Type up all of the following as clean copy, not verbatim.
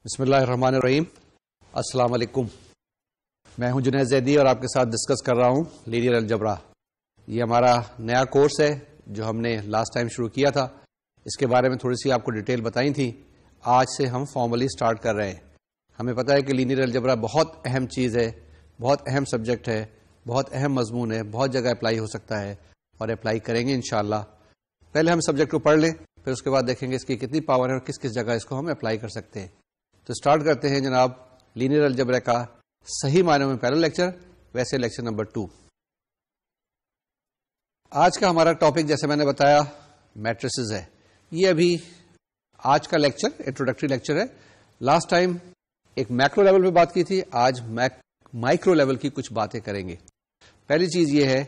بسم اللہ الرحمن الرحیم. السلام علیکم. میں ہوں جنید زیدی اور آپ کے ساتھ ڈسکس کر رہا ہوں لینئر الجبرا. یہ ہمارا نیا کورس ہے جو ہم نے لاسٹ ٹائم شروع کیا تھا. اس کے بارے میں تھوڑی سی آپ کو ڈیٹیل بتائی تھی. آج سے ہم فارملی سٹارٹ کر رہے ہیں. ہمیں پتہ ہے کہ لینئر الجبرا بہت اہم چیز ہے, بہت اہم سبجیکٹ ہے, بہت اہم مضمون ہے, بہت جگہ اپلائی ہو سکتا ہے اور اپلائی کریں گے انشاءاللہ. پہلے ہم سبجیکٹ کو پڑھ لیں, پھر اس کے بعد دیکھیں گے اس کی کتنی پاور ہے اور کس کس جگہ اس کو ہم اپلائی کر سکتے ہیں. تو سٹارٹ کرتے ہیں جناب لینئر الجبرا کا صحیح معنوں میں پہلا لیکچر, ویسے لیکچر نمبر 2. آج کا ہمارا ٹاپک جیسے میں نے بتایا میٹریسز ہے. یہ ابھی آج کا لیکچر انٹروڈکٹری لیکچر ہے. لاسٹ ٹائم ایک میکرو لیول پہ بات کی تھی, آج مائکرو لیول کی کچھ باتیں کریں گے. پہلی چیز یہ ہے,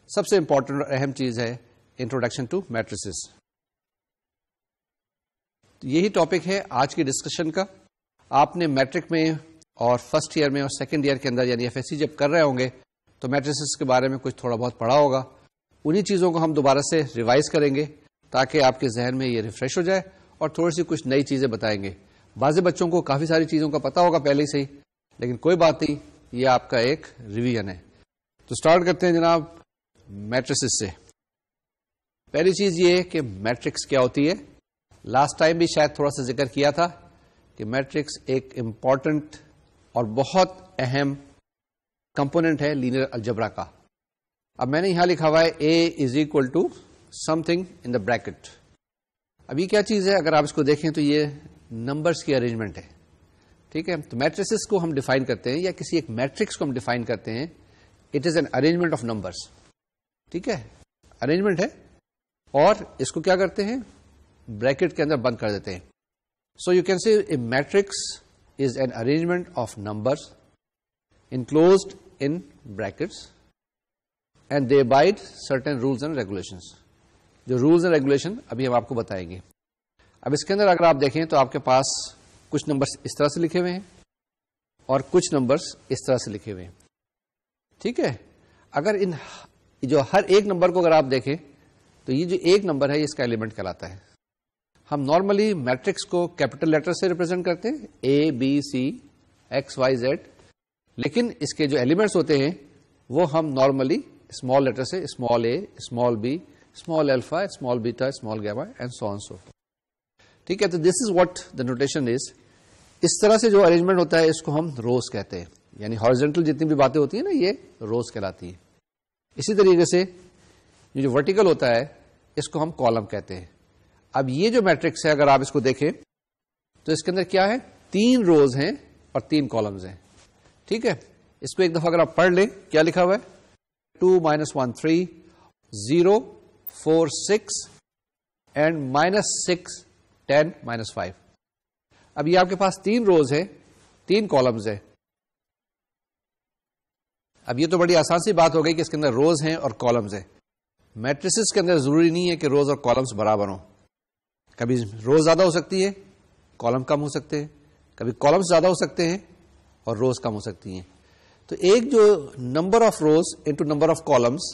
سب سے امپورٹنٹ اور اہم چیز ہے انٹروڈکشن ٹو میٹریسز. یہی ٹاپک ہے آج کی ڈسکشن کا. آپ نے میٹرک میں اور فرسٹ ایئر میں اور سیکنڈ ایئر کے اندر یعنی ایف ایس سی جب کر رہے ہوں گے تو میٹریسز کے بارے میں کچھ تھوڑا بہت پڑھا ہوگا. انہی چیزوں کو ہم دوبارہ سے ریوائز کریں گے تاکہ آپ کے ذہن میں یہ ریفریش ہو جائے اور تھوڑی سی کچھ نئی چیزیں بتائیں گے. بعض بچوں کو کافی ساری چیزوں کا پتا ہوگا پہلے سے ہی, لیکن کوئی بات نہیں, یہ آپ کا ایک ریویژن ہے. تو سٹارٹ کرتے ہیں جناب میٹریسز سے. پہلی چیز یہ ہے کہ میٹرکس کیا ہوتی ہے. لاسٹ ٹائم بھی شاید تھوڑا سا ذکر کیا تھا کہ میٹرکس ایک امپورٹنٹ اور بہت اہم کمپوننٹ ہے لینئر الجبرا کا. اب میں نے یہاں لکھا ہوا ہے A is equal to something in the bracket. اب یہ کیا چیز ہے, اگر آپ اس کو دیکھیں تو یہ نمبرز کی ارینجمنٹ ہے. ٹھیک ہے, تو میٹریسز کو ہم ڈیفائن کرتے ہیں یا کسی ایک میٹرکس کو ہم ڈیفائن کرتے ہیں. It is an arrangement of numbers. ٹھیک ہے, ارینجمنٹ ہے اور اس کو کیا کرتے ہیں, بریکٹ کے اندر بند کر دیتے ہیں. So you can say a matrix is an arrangement of numbers enclosed in brackets and they abide certain rules and regulations. جو rules and regulation ابھی ہم آپ کو بتائیں گے. اب اس کے اندر اگر آپ دیکھیں تو آپ کے پاس کچھ نمبرز اس طرح سے لکھے ہوئے ہیں اور کچھ نمبرز اس طرح سے لکھے ہوئے ہیں. ٹھیک ہے, اگر ان جو ہر ایک نمبر کو اگر آپ دیکھیں تو یہ جو ایک نمبر ہے یہ اس کا ایلیمنٹ کہلاتا ہے. ہم نارملی میٹرکس کو کیپٹل لیٹر سے ریپرزینٹ کرتے ہیں, A B C X Y Z, لیکن اس کے جو ایلیمنٹس ہوتے ہیں وہ ہم نارملی اسمال لیٹر سے, small A, small B, small alpha, small beta, small gamma and so on so. ٹھیک ہے, تو this is what the notation is. اس طرح سے جو ارینجمنٹ ہوتا ہے اس کو ہم روز کہتے ہیں, یعنی ہارزنٹل جتنی بھی باتیں ہوتی ہیں نا یہ روز کہلاتی ہیں. اسی طریقے سے یہ جو ورٹیکل ہوتا ہے اس کو ہم کالم کہتے ہیں. اب یہ جو میٹرکس ہے اگر آپ اس کو دیکھیں تو اس کے اندر کیا ہے, 3 روز ہیں اور 3 کالمز ہیں. ٹھیک ہے, اس کو ایک دفعہ اگر آپ پڑھ لیں, کیا لکھا ہوا ہے, 2 - 1 3 0 4 6 اینڈ -6 10 -5. اب یہ آپ کے پاس 3 روز ہیں, 3 کالمز ہیں. اب یہ تو بڑی آسان سی بات ہو گئی کہ اس کے اندر روز ہیں اور کالمز ہیں. میٹریسز کے اندر ضروری نہیں ہے کہ روز اور کالمز برابر ہوں. کبھی روز زیادہ ہو سکتی ہے, کالم کم ہو سکتے ہیں, کبھی کالمز زیادہ ہو سکتے ہیں اور روز کم ہو سکتی ہیں. تو ایک جو number of rows into number of columns,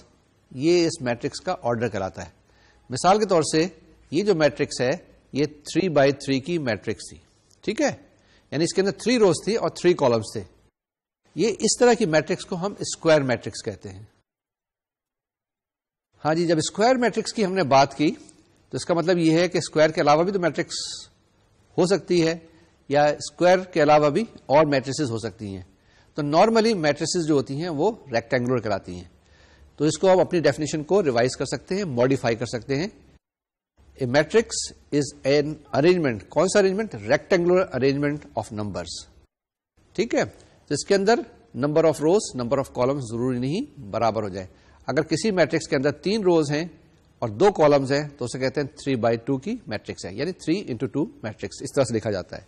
یہ اس میٹرکس کا آرڈر کہلاتا ہے. مثال کے طور سے یہ جو میٹرکس ہے یہ 3x3 کی میٹرکس تھی. ٹھیک ہے, یعنی اس کے اندر 3 روز تھی اور 3 کالمز تھے. یہ اس طرح کی میٹرکس کو ہم اسکوائر میٹرکس کہتے ہیں. ہاں جی, جب اسکوائر میٹرکس کی ہم نے بات کی تو اس کا مطلب یہ ہے کہ اسکوائر کے علاوہ بھی تو میٹرکس ہو سکتی ہے یا اسکوائر کے علاوہ بھی اور میٹریسز ہو سکتی ہیں. تو نارملی میٹریسز جو ہوتی ہیں وہ ریکٹینگولر کہلاتی ہیں. تو اس کو آپ اپنی ڈیفینیشن کو ریوائز کر سکتے ہیں, ماڈیفائی کر سکتے ہیں. A matrix is an arrangement. کون سا arrangement, rectangular arrangement of numbers. ٹھیک ہے, تو اس کے اندر number of rows, number of columns ضروری نہیں برابر ہو جائے. اگر کسی میٹرکس کے اندر 3 روز ہیں اور 2 کالمز ہیں تو اسے کہتے ہیں 3x2 کی میٹرکس ہے, یعنی 3x2 میٹرکس اس طرح سے لکھا جاتا ہے.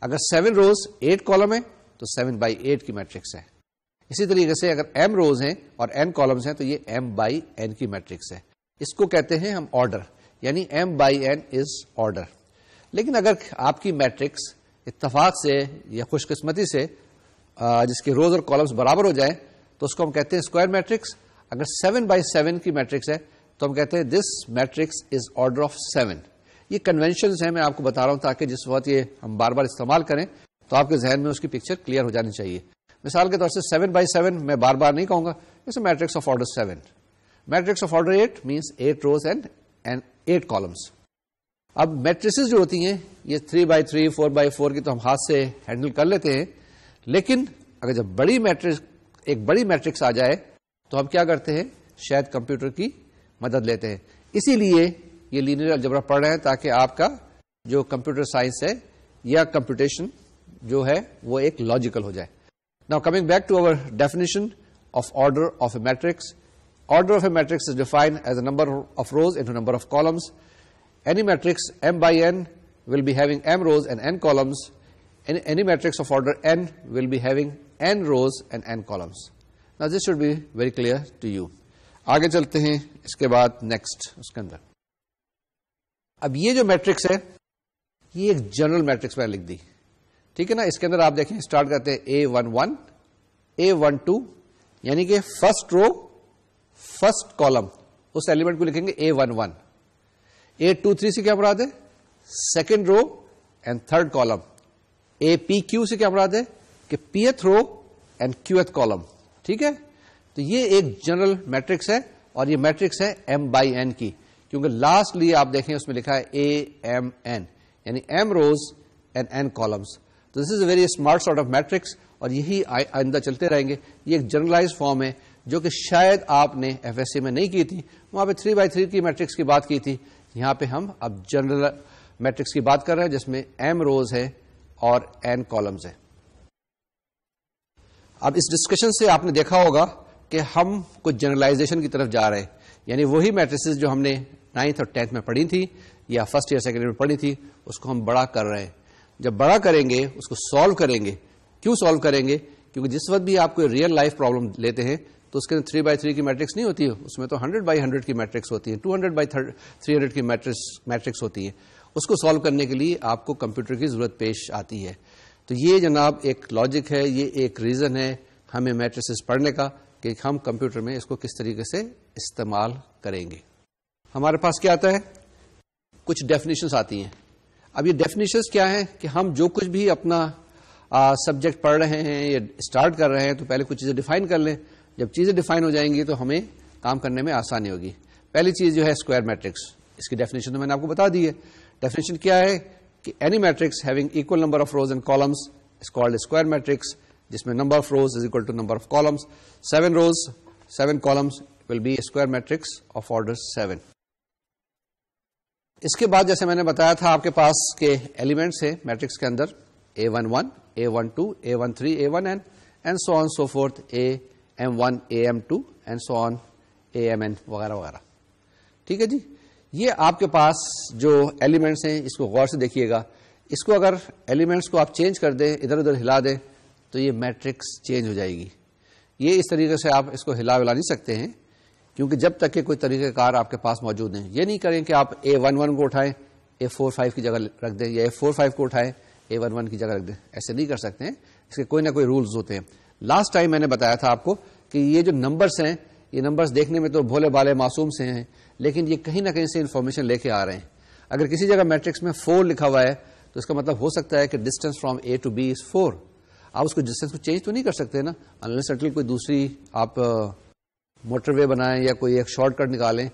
اگر 7 روز 8 کالم ہے تو 7x8 کی میٹرکس ہے. اسی طریقے سے اگر m روز ہیں اور n کالمز ہیں تو یہ m/n کی میٹرکس ہے. اس کو کہتے ہیں ہم آرڈر, یعنی m/n از آرڈر. لیکن اگر آپ کی میٹرکس اتفاق سے یا خوش قسمتی سے جس کے روز اور کالمز برابر ہو جائیں تو اس کو ہم کہتے ہیں اسکوائر میٹرکس. اگر 7x7 کی میٹرکس ہے تو ہم کہتے ہیں دس میٹرکس از آرڈر آف 7. یہ کنونشنز ہیں، میں آپ کو بتا رہا ہوں تاکہ جس وقت یہ ہم بار بار استعمال کریں تو آپ کے ذہن میں اس کی پکچر کلیئر ہو جانی چاہیے. مثال کے طور سے 7x7 میں بار بار نہیں کہوں گا، it's a matrix of order 7. Matrix of order 8 means 8 rows and 8 columns. اب میٹریسز جو ہوتی ہیں یہ 3x3 4x4 کی تو ہم ہاتھ سے ہینڈل کر لیتے ہیں، لیکن اگر جب ایک بڑی میٹرکس آ جائے تو ہم کیا کرتے ہیں، شاید کمپیوٹر کی مدد لیتے ہیں. اسی لیے یہ لینئر الجبرا پڑھ رہے ہیں تاکہ آپ کا جو کمپیوٹر سائنس ہے یا کمپیوٹیشن جو ہے وہ ایک لاجیکل ہو جائے. Now coming back to our definition of order of a matrix. Order of a matrix is defined as a number of rows into number of columns. Any matrix m by n will be having m rows and n columns. Any matrix of order n will be having n rows and n columns. Now this should be very clear to you. آگے چلتے ہیں اس کے بعد next اس کے اندر. اب یہ جو میٹرکس ہے یہ ایک جنرل میٹرکس میں لکھ دی، ٹھیک ہے نا. اس کے اندر آپ دیکھیں اسٹارٹ کرتے ہیں A11 A12 یعنی کہ فرسٹ رو فرسٹ کالم اس ایلیمنٹ کو لکھیں گے A11. A23 سے کیا مراد ہے، second row and third column. APQ سے کیا مراد ہے کہ پیتھ رو اینڈ کیوتھ کالم. ٹھیک ہے، تو یہ ایک جنرل میٹرکس ہے اور یہ میٹرکس ہے m بائی n کی، کیونکہ لاسٹلی آپ دیکھیں اس میں لکھا ہے AMN یعنی m rows and n columns. تو this is a very smart sort of matrix اور یہی آئندہ چلتے رہیں گے. یہ ایک جنرلائز فارم ہے جو کہ شاید آپ نے FSC میں نہیں کی تھی، وہاں پہ 3x3 کی میٹرکس کی بات کی تھی. یہاں پہ ہم اب جنرل میٹرکس کی بات کر رہے ہیں جس میں m روز ہے اور n کالمز ہے. اب اس ڈسکشن سے آپ نے دیکھا ہوگا کہ ہم کچھ جنرلائزیشن کی طرف جا رہے ہیں، یعنی وہی میٹریسز جو ہم نے 9th اور 10th میں پڑھی تھی یا فرسٹ ایئر سیکنڈ ایئر میں پڑھی تھی اس کو ہم بڑا کر رہے ہیں. جب بڑا کریں گے اس کو سالو کریں گے. کیوں سالو کریں گے؟ کیونکہ جس وقت بھی آپ کوئی ریئل لائف پرابلم لیتے ہیں تو اس کے اندر 3x3 کی میٹرکس نہیں ہوتی ہے، اس میں تو 100x100 کی میٹرکس ہوتی ہے، 200x300 کی میٹرکس ہوتی ہے. اس کو سالو کرنے کے لیے آپ کو کمپیوٹر کی ضرورت پیش آتی ہے. تو یہ جناب ایک لاجک ہے، یہ ایک ریزن ہے ہمیں میٹریسز پڑھنے کا کہ ہم کمپیوٹر میں اس کو کس طریقے سے استعمال کریں گے. ہمارے پاس کیا آتا ہے، کچھ ڈیفینیشنز آتی ہیں. اب یہ ڈیفینیشنز کیا ہیں کہ ہم جو کچھ بھی اپنا سبجیکٹ پڑھ رہے ہیں یا اسٹارٹ کر رہے ہیں تو پہلے کچھ چیزیں ڈیفائن کر لیں. جب چیزیں ڈیفائن ہو جائیں گی تو ہمیں کام کرنے میں آسانی ہوگی. پہلی چیز جو ہے اسکوائر میٹرکس، اس کی ڈیفینیشن تو میں نے آپ کو بتا دی ہے. ڈیفینیشن کیا ہے کہ any matrix having equal number of rows and columns is called square matrix, جس میں number of rows is equal to number of columns. 7 rows 7 columns will be square matrix of order 7. اس کے بعد جیسے میں نے بتایا تھا آپ کے پاس کے ایلیمنٹس ہیں میٹرکس کے اندر A11 A12 A13 A1n and so on so forth AM1 AM2 and so on AMN وغیرہ وغیرہ. ٹھیک ہے جی، یہ آپ کے پاس جو ایلیمنٹس ہیں اس کو غور سے دیکھیے گا. اس کو اگر ایلیمنٹس کو آپ چینج کر دیں، ادھر ادھر ہلا دیں تو یہ میٹرکس چینج ہو جائے گی. یہ اس طریقے سے آپ اس کو ہلا ولا نہیں سکتے ہیں کیونکہ جب تک کہ کوئی طریقہ کار آپ کے پاس موجود ہیں. یہ نہیں کریں کہ آپ A11 کو اٹھائیں A45 کی جگہ رکھ دیں یا A45 کو اٹھائیں A11 کی جگہ رکھ دیں. ایسے نہیں کر سکتے ہیں، اس کے کوئی نہ کوئی رولز ہوتے ہیں. لاسٹ ٹائم میں نے بتایا تھا آپ کو کہ یہ جو نمبرز ہیں یہ نمبرز دیکھنے میں تو بھولے بالے معصوم سے ہیں، لیکن یہ کہیں نہ کہیں سے انفارمیشن لے کے آ رہے ہیں. اگر کسی جگہ میٹرکس میں 4 لکھا ہوا ہے تو اس کا مطلب ہو سکتا ہے کہ distance from A to B is 4. آپ اس کو ڈسٹینس کو چینج تو نہیں کر سکتے نا، انلیس انٹل کوئی دوسری آپ موٹر وے بنائیں یا کوئی ایک شارٹ کٹ نکالیں.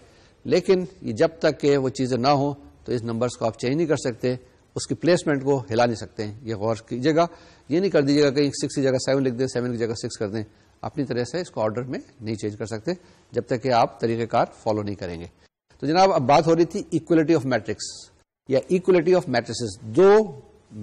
لیکن یہ جب تک کہ وہ چیزیں نہ ہوں تو اس نمبرز کو آپ چینج نہیں کر سکتے، اس کی پلیسمنٹ کو ہلا نہیں سکتے ہیں. یہ غور کیجیے گا، یہ نہیں کر دیجیے گا کہ 6 کی جگہ 7 لکھ دیں، 7 کی جگہ 6 کر دیں. اپنی طرح سے اس کو آرڈر میں نہیں چینج کر سکتے جب تک کہ آپ طریقہ کار فالو نہیں کریں گے. تو جناب اب بات ہو رہی تھی ایکولیٹی آف میٹرکس یا ایکولیٹی آف میٹریسز. دو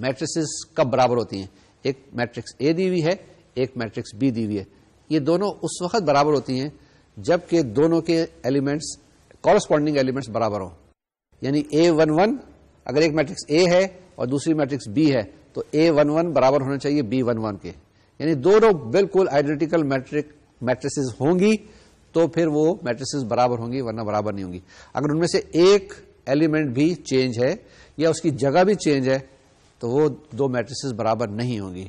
میٹریسز کب برابر ہوتی ہیں؟ ایک میٹرکس A دی ہوئی ہے، ایک میٹرکس B دی ہوئی ہے. یہ دونوں اس وقت برابر ہوتی ہیں جبکہ دونوں کے ایلیمنٹس کورسپونڈنگ ایلیمنٹس برابر ہوں. یعنی A11 اگر ایک میٹرکس A ہے اور دوسری میٹرکس B ہے تو A11 برابر ہونا چاہیے B11 کے. یعنی دونوں بالکل آئیڈینٹیکل میٹریسز ہوں گی تو پھر وہ میٹریسز برابر ہوں گی، ورنہ برابر نہیں ہوں گی. اگر ان میں سے ایک ایلیمنٹ بھی چینج ہے یا اس کی جگہ بھی چینج ہے تو وہ دو میٹریسز برابر نہیں ہوں گی.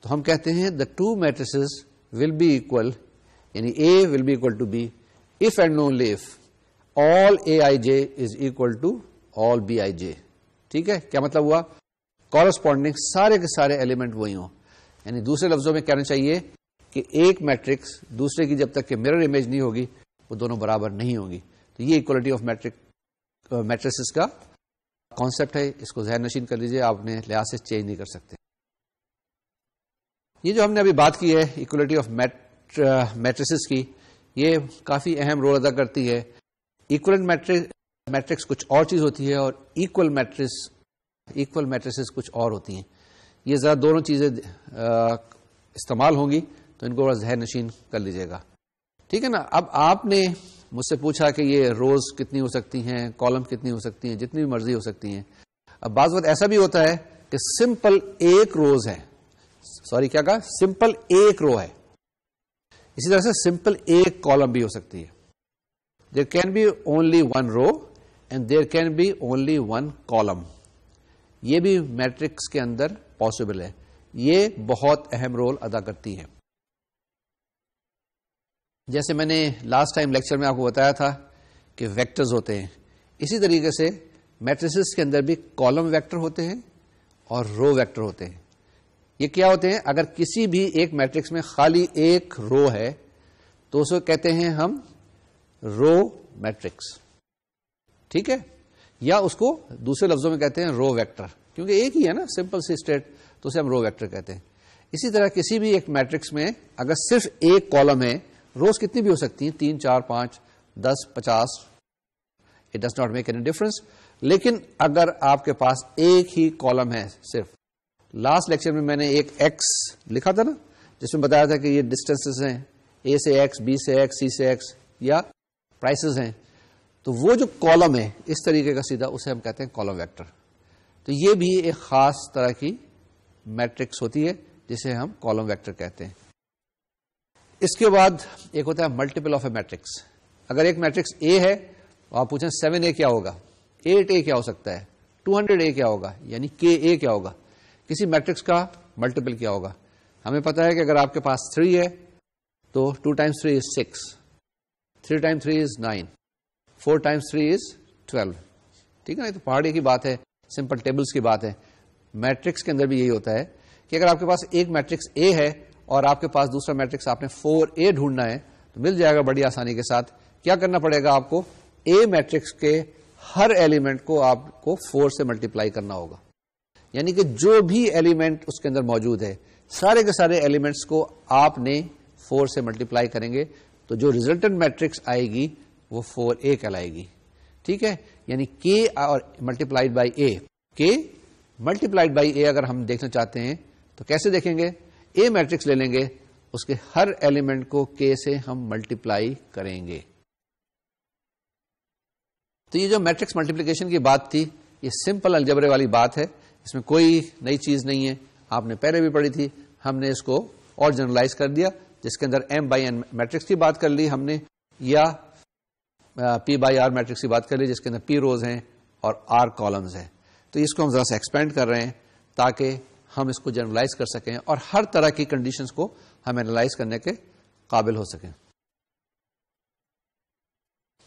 تو ہم کہتے ہیں the two matrices will be equal، یعنی A will be equal to B if and only if all Aij is equal to all Bij. ٹھیک ہے, کیا مطلب ہوا؟ کورسپونڈنگ سارے کے سارے ایلیمنٹ وہی ہوں. یعنی دوسرے لفظوں میں کہنا چاہیے کہ ایک میٹرکس دوسرے کی جب تک کہ مرر امیج نہیں ہوگی وہ دونوں برابر نہیں ہوں گی. تو یہ اکوالٹی آف میٹریسز کا کانسیپٹ ہے, اس کو ذہن نشین کر لیجیے, آپ نے لحاظ سے چینج نہیں کر سکتے. یہ جو ہم نے ابھی بات کی ہے اکوالٹی آف میٹریسز کی, یہ کافی اہم رول ادا کرتی ہے. ایکولنٹ میٹرکس کچھ اور چیز ہوتی ہے اور ایکول میٹریسز کچھ اور ہوتی ہیں. یہ ذرا دونوں چیزیں استعمال ہوں گی تو ان کو ذہن نشین کر لیجیے گا. ٹھیک ہے نا. اب آپ نے مجھ سے پوچھا کہ یہ روز کتنی ہو سکتی ہیں, کالم کتنی ہو سکتی ہیں, جتنی بھی مرضی ہو سکتی ہیں. اب بعض وقت ایسا بھی ہوتا ہے کہ سمپل ایک روز ہے, سوری کیا کہا, سمپل ایک رو ہے. اسی طرح سے سمپل ایک کالم بھی ہو سکتی ہے. There can be only one row and there can be only one column. یہ بھی میٹرکس کے اندر پاسبل ہے. یہ بہت اہم رول ادا کرتی ہے. جیسے میں نے لاسٹ ٹائم لیکچر میں آپ کو بتایا تھا کہ ویکٹرز ہوتے ہیں, اسی طریقے سے میٹریسز کے اندر بھی کالم ویکٹر ہوتے ہیں اور رو ویکٹر ہوتے ہیں. یہ کیا ہوتے ہیں؟ اگر کسی بھی ایک میٹرکس میں خالی ایک رو ہے تو اس کو کہتے ہیں ہم رو میٹرکس. ٹھیک ہے, یا اس کو دوسرے لفظوں میں کہتے ہیں رو ویکٹر, کیونکہ ایک ہی ہے نا, سمپل سی اسٹیٹ, تو اسے ہم رو ویکٹر کہتے ہیں. اسی طرح کسی بھی ایک میٹرکس میں اگر صرف ایک کالم ہے, روز کتنی بھی ہو سکتی ہیں, 3, 4, 5, 10, 50, it does not make any difference. لیکن اگر آپ کے پاس ایک ہی کالم ہے صرف, لاسٹ لیکچر میں نے ایک ایکس لکھا تھا نا, جس میں بتایا تھا کہ یہ ڈسٹینسز ہیں, اے سے ایکس, بی سے ایکس, سی سے ایکس, یا پرائسز ہیں. تو وہ جو کالم ہے اس طریقے کا سیدھا, اسے ہم کہتے ہیں کالم ویکٹر. تو یہ بھی ایک خاص طرح کی میٹرکس ہوتی ہے جسے ہم کالم ویکٹر کہتے ہیں. اس کے بعد ایک ہوتا ہے ملٹیپل آف اے میٹرکس. اگر ایک میٹرکس اے ہے تو آپ پوچھیں 7A کیا ہوگا, 8A کیا ہو سکتا ہے, 200A کیا ہوگا, یعنی KA کیا ہوگا. کسی میٹرکس کا ملٹیپل کیا ہوگا؟ ہمیں پتا ہے کہ اگر آپ کے پاس 3 ہے تو 2 times 3 is 6, 3 times 3 is 9, 4 times 3 is 12. ٹھیک ہے نا, یہ تو پہاڑی کی بات ہے, سمپل ٹیبلز کی بات ہے. میٹرکس کے اندر بھی یہی ہوتا ہے کہ اگر آپ کے پاس ایک میٹرکس اے ہے اور آپ کے پاس دوسرا میٹرکس آپ نے 4A ڈھونڈنا ہے تو مل جائے گا بڑی آسانی کے ساتھ. کیا کرنا پڑے گا آپ کو؟ اے میٹرکس کے ہر ایلیمنٹ کو آپ کو 4 سے ملٹیپلائی کرنا ہوگا. یعنی کہ جو بھی ایلیمنٹ اس کے اندر موجود ہے, سارے کے سارے ایلیمنٹس کو آپ نے 4 سے ملٹیپلائی کریں گے تو جو ریزلٹنٹ میٹرکس آئے گی وہ 4A کہلائے گی. ٹھیک ہے, یعنی K اور multiplied by A. K multiplied by A اگر ہم دیکھنا چاہتے ہیں تو کیسے دیکھیں گے؟ اے میٹرکس لے لیں گے, اس کے ہر ایلیمنٹ کو K سے ہم ملٹیپلائی کریں گے. تو یہ جو میٹرکس ملٹیپلیکیشن کی بات تھی, یہ سمپل الجبرے والی بات ہے, اس میں کوئی نئی چیز نہیں ہے, آپ نے پہلے بھی پڑھی تھی. ہم نے اس کو اور جنرلائز کر دیا, جس کے اندر M/N میٹرکس کی بات کر لی ہم نے, یا P/R میٹرکس کی بات کر لی جس کے اندر P روز ہیں اور R کالمز ہیں. تو اس کو ہم ذرا سا ایکسپینڈ کر رہے ہیں تاکہ ہم اس کو جنرلائز کر سکیں اور ہر طرح کی کنڈیشنز کو ہم اینالائز کرنے کے قابل ہو سکیں.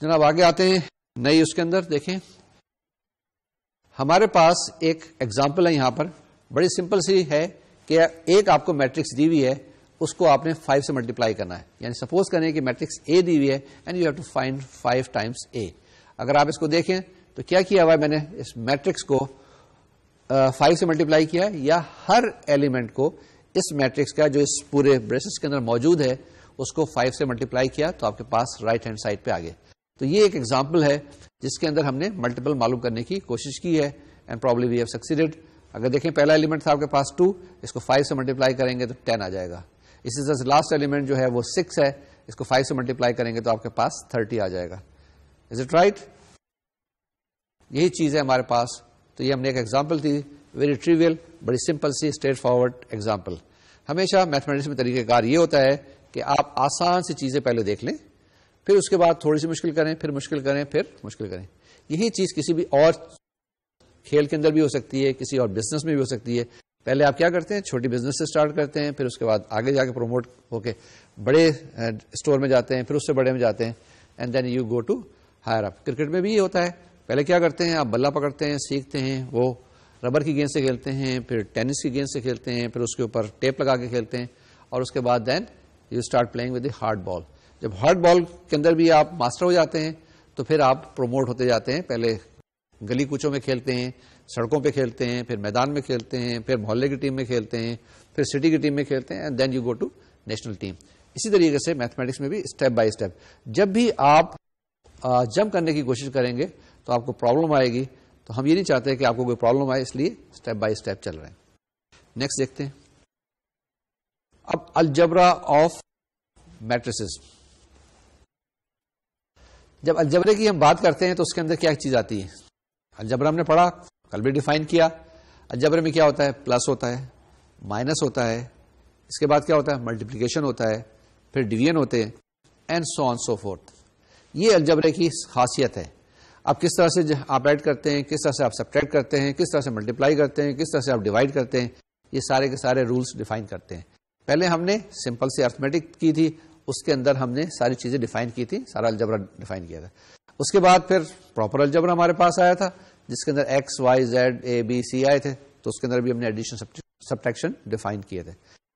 جناب آگے آتے ہیں نئی اس کے اندر. دیکھیں ہمارے پاس ایک ایگزامپل ہے یہاں پر, بڑی سمپل سی ہے کہ ایک آپ کو میٹرکس دی ہوئی ہے, اس کو آپ نے 5 سے ملٹیپلائی کرنا ہے. یعنی سپوز کریں کہ میٹرکس اے دی ہوئی ہے and you have to find 5 times A. اگر آپ اس کو دیکھیں تو کیا کیا ہوا ہے میں نے, اس میٹرکس کو 5 سے ملٹیپلائی کیا, یا ہر ایلیمنٹ کو اس میٹرکس کا جو اس پورے بریسز کے اندر موجود ہے اس کو 5 سے ملٹیپلائی کیا تو آپ کے پاس رائٹ ہینڈ سائڈ پہ آ گئے. تو یہ ایک ایگزامپل ہے جس کے اندر ہم نے ملٹیپل معلوم کرنے کی کوشش کی ہے, اینڈ پرابلی وی ہیو سکسیڈڈ. اگر دیکھیں پہلا ایلیمنٹ تھا آپ کے پاس 2, اس کو 5 سے ملٹیپلائی کریں گے تو 10 آ جائے گا. اسی طرح سے لاسٹ ایلیمنٹ جو ہے وہ 6 ہے, اس کو 5 سے ملٹیپلائی کریں گے تو آپ کے پاس 30 آ جائے گا. Is it right? یہی چیز ہے ہمارے پاس. تو یہ ہم نے ایک ایگزامپل تھی, ویری ٹریویل, بڑی سمپل سی اسٹریٹ فارورڈ ایگزامپل. ہمیشہ میتھمیٹکس میں طریقہ کار یہ ہوتا ہے کہ آپ آسان سی چیزیں پہلے دیکھ لیں, پھر اس کے بعد تھوڑی سی مشکل کریں, پھر مشکل کریں, پھر مشکل کریں. یہی چیز کسی بھی اور کھیل کے اندر بھی ہو سکتی ہے, کسی اور بزنس میں بھی ہو سکتی ہے. پہلے آپ کیا کرتے ہیں, چھوٹی بزنس سے سٹارٹ کرتے ہیں, پھر اس کے بعد آگے جا کے پروموٹ ہو کے بڑے اسٹور میں جاتے ہیں, پھر اس سے بڑے میں جاتے ہیں, and then you go to higher up. Cricket میں بھی یہ ہوتا ہے, پہلے کیا کرتے ہیں, آپ بلہ پکڑتے ہیں, سیکھتے ہیں, وہ ربر کی گیند سے کھیلتے ہیں, پھر ٹینس کی گیند سے کھیلتے ہیں, پھر اس کے اوپر ٹیپ لگا کے کھیلتے ہیں, اور اس کے بعد then you start playing with the hard ball. جب ہارڈ بال کے اندر بھی آپ ماسٹر ہو جاتے ہیں تو پھر آپ پروموٹ ہوتے جاتے ہیں. پہلے گلی کوچوں میں کھیلتے ہیں, سڑکوں پہ کھیلتے ہیں, پھر میدان میں کھیلتے ہیں, پھر محلے کی ٹیم میں کھیلتے ہیں, پھر سٹی کی ٹیم میں کھیلتے ہیں, and then you go to national team. اسی طریقے سے میتھمیٹکس میں بھی اسٹیپ بائی اسٹیپ. جب بھی آپ جمپ کرنے کی کوشش کریں گے تو آپ کو پرابلم آئے گی, تو ہم یہ نہیں چاہتے کہ آپ کو کوئی پرابلم آئے, اس لیے اسٹیپ بائی اسٹیپ چل رہے ہیں. نیکسٹ دیکھتے ہیں. اب الجبرا آف میٹریسز. جب الجبرے کی ہم بات کرتے ہیں تو اس کے اندر کیا چیز آتی ہے؟ الجبرا ہم نے پڑھا, کل بھی ڈیفائن کیا. الجبرے میں کیا ہوتا ہے؟ پلس ہوتا ہے, مائنس ہوتا ہے, اس کے بعد کیا ہوتا ہے؟ ملٹیپلیکیشن ہوتا ہے, پھر ڈویژن ہوتے ہیں, and so on so fourth. یہ الجبرے کی خاصیت ہے. آپ کس طرح سے آپ ایڈ کرتے ہیں, کس طرح سے آپ سبٹریکٹ کرتے ہیں, کس طرح سے ملٹیپلائی کرتے ہیں, کس طرح سے آپ ڈیوائڈ کرتے ہیں, یہ سارے کے سارے رولس ڈیفائن کرتے ہیں. پہلے ہم نے سمپل سے ارتھمیٹک کی تھی, اس کے اندر ہم نے ساری چیزیں ڈیفائن کی تھی, سارا الجبرا ڈیفائن کیا تھا. اس کے بعد پھر پراپر الجبرا ہمارے پاس آیا تھا, جس کے اندر X Y Z A B C آئے تھے, تو اس کے اندر بھی ہم نے ایڈیشن سبٹریکشن ڈیفائن کیے تھے.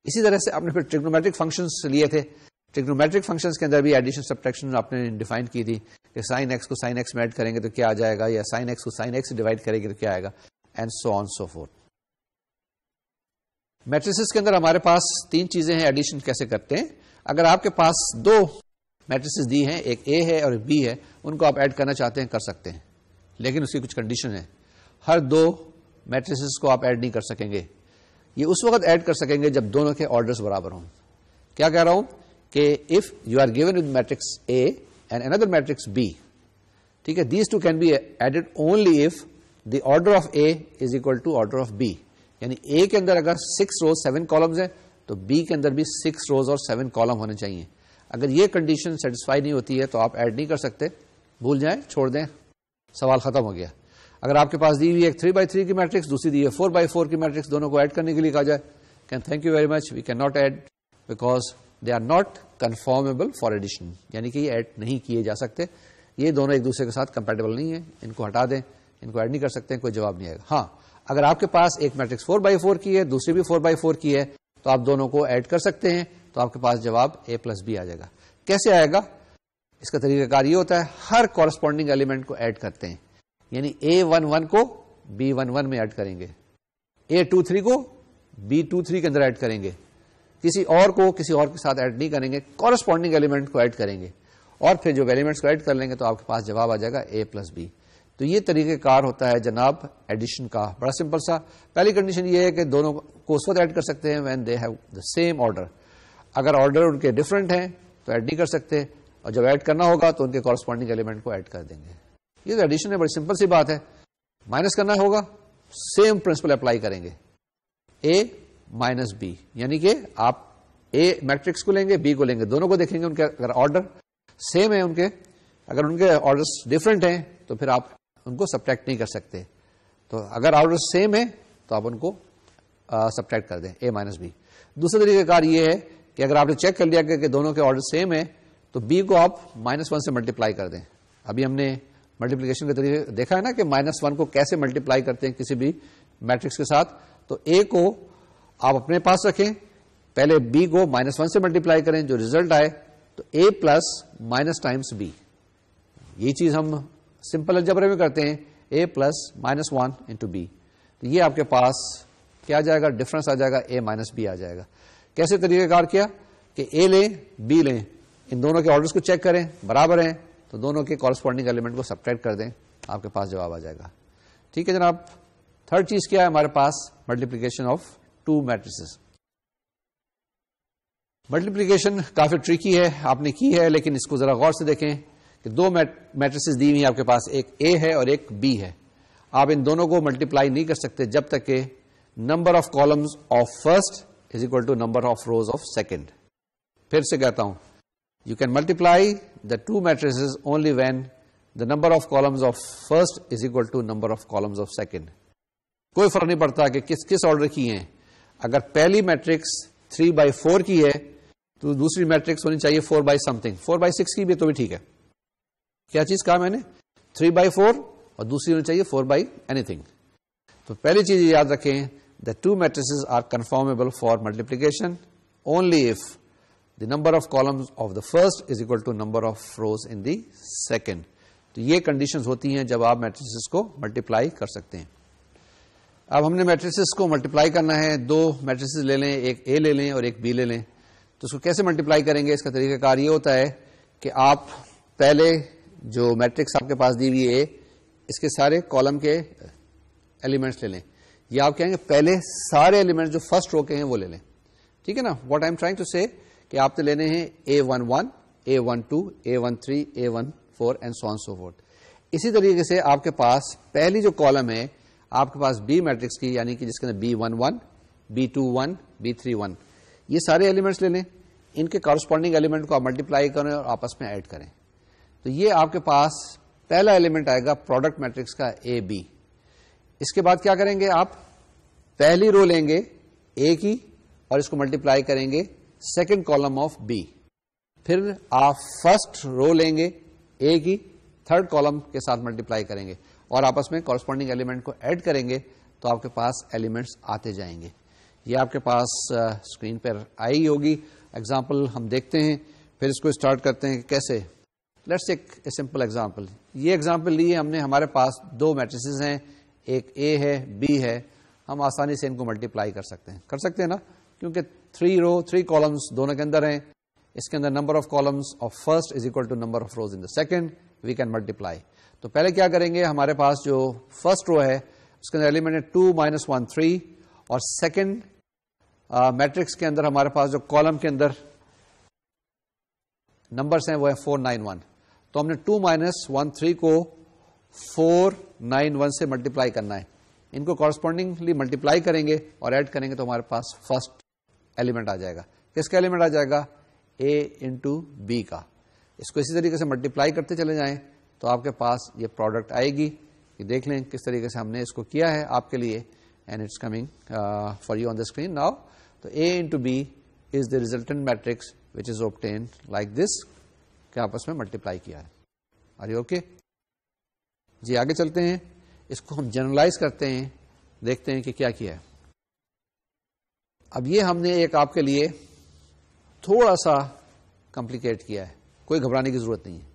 اسی طرح سے آپ نے پھر ٹریگنومیٹرک فنکشنز لیے تھے. ٹریگنومیٹرک فنکشنز کے اندر بھی ایڈیشن سبٹریکشن آپ نے ڈیفائن کی تھی کہ سائن ایکس کو سائن ایکس میں ایڈ کریں گے تو کیا آ جائے گا, یا سائن ایکس کو سائن ایکس سے ڈیوائڈ کریں گے تو کیا آئے گا, and so on so forth. Matrices کے اندر ہمارے پاس تین چیزیں ہیں ایڈیشن کیسے کرتے ہیں. اگر آپ کے پاس دو میٹریسز دی ہیں, ایک اے ہے اور ایک بی ہے, ان کو آپ ایڈ کرنا چاہتے ہیں, کر سکتے ہیں, لیکن اس کی کچھ کنڈیشن ہے. ہر دو میٹریسز کو آپ ایڈ نہیں کر سکیں گے. یہ اس وقت ایڈ کر سکیں گے جب دونوں کے آرڈرز برابر ہوں. کیا کہہ رہا ہوں کہ if you are given with matrix A and another matrix B, ٹھیک ہے, these two can be added only if the order of A is equal to order of B. یعنی اے کے اندر اگر 6 روز 7 کالمز ہیں تو بی کے اندر بھی 6 روز اور 7 کالم ہونے چاہیے. اگر یہ کنڈیشن سیٹسفائی نہیں ہوتی ہے تو آپ ایڈ نہیں کر سکتے, بھول جائیں, چھوڑ دیں, سوال ختم ہو گیا. اگر آپ کے پاس دی ہوئی ایک 3x3 کی میٹرکس, دوسری دی ہے 4x4 کی میٹرکس, دونوں کو ایڈ کرنے کے لیے کہا جائے, can thank you very much, we can not add because they are not conformable for addition. یعنی کہ یہ ایڈ نہیں کیے جا سکتے, یہ دونوں ایک دوسرے کے ساتھ کمپیٹیبل نہیں ہیں, ان کو ہٹا دیں, ان کو ایڈ نہیں کر سکتے, کوئی جواب نہیں آئے گا. ہاں, اگر آپ کے پاس ایک میٹرکس 4x4 کی ہے, دوسری بھی 4x4 کی ہے, تو آپ دونوں کو ایڈ کر سکتے ہیں, تو آپ کے پاس جواب a پلس بی آ جائے گا. کیسے آئے گا؟ اس کا طریقہ کار یہ ہوتا ہے, ہر کورسپونڈنگ ایلیمنٹ کو ایڈ کرتے ہیں. یعنی A11 کو B11 میں ایڈ کریں گے, A23 کو B23 کے اندر ایڈ کریں گے, کسی اور کو کسی اور کے ساتھ ایڈ نہیں کریں گے, کورسپونڈنگ ایلیمنٹ کو ایڈ کریں گے, اور پھر جو ایلیمنٹس کو ایڈ کر لیں گے تو آپ کے پاس جواب آ جائے گا A پلس بی. تو یہ طریقہ کار ہوتا ہے جناب ایڈیشن کا, بڑا سمپل سا. پہلی کنڈیشن یہ ہے کہ دونوں کو اس وقت ایڈ کر سکتے ہیں when they have the same order. اگر آرڈر ان کے ڈفرنٹ ہیں تو ایڈ نہیں کر سکتے, اور جب ایڈ کرنا ہوگا تو ان کے کورسپونڈنگ ایلیمنٹ کو ایڈ کر دیں گے. یہ تو ایڈیشن ہے, بڑی سمپل سی بات ہے. مائنس کرنا ہوگا, سیم پرنسپل اپلائی کریں گے, اے مائنس بی, یعنی کہ آپ اے میٹرکس کو لیں گے, بی کو لیں گے, دونوں کو دیکھیں گے, ان کے اگر آرڈر سیم ہے, ان کے اگر ان کے آرڈر ڈفرنٹ ہیں تو پھر آپ ان کو سبٹریکٹ نہیں کر سکتے. تو اگر آرڈر سیم ہے تو آپ ان کو سبٹریکٹ کر دیں, اے مائنس بی. دوسرا طریقہ کار یہ ہے کہ اگر آپ نے چیک کر لیا کہ دونوں کے آرڈر سیم ہے تو بی کو آپ -1 سے ملٹیپلائی کر دیں. ابھی ہم نے ملٹیپلیکیشن کا طریقہ دیکھا ہے نا کہ -1 کو کیسے ملٹیپلائی کرتے ہیں کسی بھی میٹرکس کے ساتھ. تو اے کو آپ اپنے پاس رکھیں, پہلے بی کو -1 سے ملٹیپلائی کریں, جو ریزلٹ آئے تو اے پلس مائنس ٹائمس بی. یہ چیز ہم سمپل الجبرے میں کرتے ہیں, اے پلس -1 انٹو بی. تو یہ آپ کے پاس کیا جائے گا, ڈفرنس آ جائے گا, اے مائنس بی آ جائے گا. کیسے طریقہ کار کیا کہ اے لیں بی لیں, ان دونوں کے آرڈرز کو چیک کریں, برابر ہیں تو دونوں کے کورسپونڈنگ ایلیمنٹ کو سبٹریکٹ کر دیں, آپ کے پاس جواب آ جائے گا. ٹھیک ہے جناب. تھرڈ چیز کیا ہے ہمارے پاس؟ Multiplication of 2 matrices. ملٹیپلیکیشن کافی ٹریکی ہے, آپ نے کی ہے, لیکن اس کو ذرا غور سے دیکھیں کہ 2 میٹریسز دی ہوئی آپ کے پاس, ایک اے ہے اور ایک بی ہے. آپ ان دونوں کو ملٹیپلائی نہیں کر سکتے جب تک کہ number of columns of first is equal to number of rows of second. پھر سے کہتا ہوں, you can multiply the 2 matrices only when the number of columns of first is equal to number of columns of second. کوئی فرق نہیں پڑتا کہ کس آرڈر کی ہیں. اگر پہلی میٹرکس 3/4 کی ہے تو دوسری میٹرکس ہونی چاہیے 4/something. 4/6 کی بھی تو بھی ٹھیک ہے. کیا چیز کہا میں نے؟ 3/4 اور دوسری ہونی چاہیے 4 by anything. تو پہلی چیز یاد رکھیں, the two matrices are conformable for multiplication only if the number of columns of the first is equal to number of rows in the second. تو یہ کنڈیشنز ہوتی ہیں جب آپ میٹریسز کو ملٹیپلائی کر سکتے ہیں. اب ہم نے میٹریسز کو ملٹیپلائی کرنا ہے, دو میٹریسز لے لیں, ایک اے لے لیں اور ایک بی لے لیں. تو اس کو کیسے ملٹیپلائی کریں گے؟ اس کا طریقہ کار یہ ہوتا ہے کہ آپ پہلے جو میٹرکس آپ کے پاس دی ہوئی ہے اس کے سارے کالم کے ایلیمنٹس لے لیں, یا آپ کہیں گے پہلے سارے ایلیمنٹس جو فرسٹ رو کے ہیں وہ لے لیں. ٹھیک ہے نا؟ What I am trying to say کہ آپ نے لینے ہیں A11, A12, A13, A14 and so on so fourth. اسی طریقے سے آپ کے پاس پہلی جو کالم ہے آپ کے پاس بی میٹرکس کی, یعنی کہ جس کے اندر B11, B21, B31, یہ سارے ایلیمنٹس لے لیں. ان کے کارسپونڈنگ ایلیمنٹ کو آپ ملٹیپلائی کریں اور آپس میں ایڈ کریں. تو یہ آپ کے پاس پہلا ایلیمنٹ آئے گا پروڈکٹ میٹرکس کا اے بی. اس کے بعد کیا کریں گے؟ آپ پہلی رو لیں گے اے کی اور اس کو ملٹیپلائی کریں گے سیکنڈ کالم آف بی. پھر آپ فرسٹ رو لیں گے اے کی, تھرڈ کالم کے ساتھ ملٹیپلائی کریں گے اور آپس میں کارسپونڈنگ ایلیمنٹ کو ایڈ کریں گے تو آپ کے پاس ایلیمنٹس آتے جائیں گے. یہ آپ کے پاس اسکرین پر آئی ہوگی. ایگزامپل ہم دیکھتے ہیں, پھر اس کو اسٹارٹ کرتے ہیں کہ کیسے. Let's take a simple example. یہ ایگزامپل لی ہے ہم نے, ہمارے پاس دو میٹریسز ہیں, ایک اے ہے بی ہے. ہم آسانی سے ان کو ملٹیپلائی کر سکتے ہیں نا, کیونکہ 3 رو 3 کالمس دونوں کے اندر ہیں. اس کے اندر number of columns of first is equal to number of rows in the second, we can multiply. تو پہلے کیا کریں گے, ہمارے پاس جو فرسٹ رو ہے اس کے اندر ایلیمنٹ ہے 2 - 1 3, اور سیکنڈ میٹرکس کے اندر ہمارے پاس جو کالم کے اندر نمبرس ہیں وہ ہے 4 9 1. تو ہم نے 2 - 1 3 کو 4 9 1 سے ملٹیپلائی کرنا ہے. ان کو کارسپونڈنگلی ملٹیپلائی کریں گے اور ایڈ کریں گے تو ہمارے پاس فرسٹ ایلیمنٹ آ جائے گا. کس کا ایلیمنٹ آ جائے گا؟ اے انٹو بی کا. اس کو اسی طریقے سے ملٹیپلائی کرتے چلے جائیں تو آپ کے پاس یہ پروڈکٹ آئے گی. یہ دیکھ لیں کس طریقے سے ہم نے اس کو کیا ہے آپ کے لیے, and it's coming for you on the screen now. تو A into B is the resultant matrix which is obtained like this, کہ آپس میں ملٹیپلائی کیا ہے. Are you okay? جی آگے چلتے ہیں. اس کو ہم جنرلائز کرتے ہیں, دیکھتے ہیں کہ کیا کیا ہے. اب یہ ہم نے ایک آپ کے لیے تھوڑا سا کمپلیکیٹ کیا ہے, کوئی گھبرانے کی ضرورت نہیں ہے.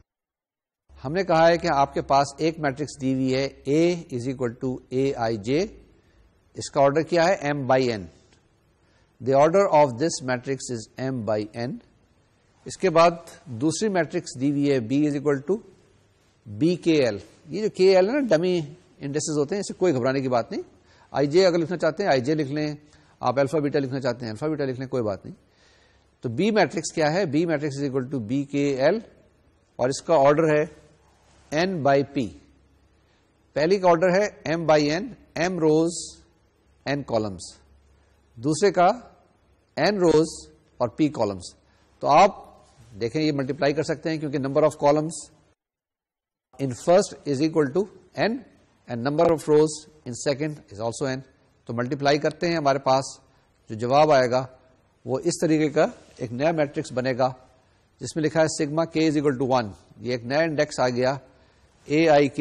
ہم نے کہا ہے کہ آپ کے پاس ایک میٹرکس دی ہوئی ہے A is equal to AIJ. اس کا آرڈر کیا ہے؟ M/N. The order of this matrix is M/N. اس کے بعد دوسری میٹرکس دی ہوئی ہے B is equal to BKL. یہ جو KL ہے نا, ڈمی انڈیسز ہوتے ہیں, اس سے کوئی گھبرانے کی بات نہیں. IJ اگر لکھنا چاہتے ہیں IJ لکھ لیں, آپ الفا بیٹا لکھنا چاہتے ہیں الفا بیٹا لکھ لیں, کوئی بات نہیں. تو B میٹرکس کیا ہے؟ B matrix is equal to BKL, اور اس کا آرڈر ہے N/P. پہلی کا آرڈر ہے M/N, M روز N کالمس. دوسرے کا N روز اور P کالمس. تو آپ دیکھیں یہ ملٹیپلائی کر سکتے ہیں کیونکہ number of columns in first is equal to N and number of rows in second is also N. تو ملٹیپلائی کرتے ہیں, ہمارے پاس جو جواب آئے گا وہ اس طریقے کا ایک نیا میٹرکس بنے گا جس میں لکھا ہے sigma K is equal to 1. یہ ایک نیا انڈیکس آ گیا AIK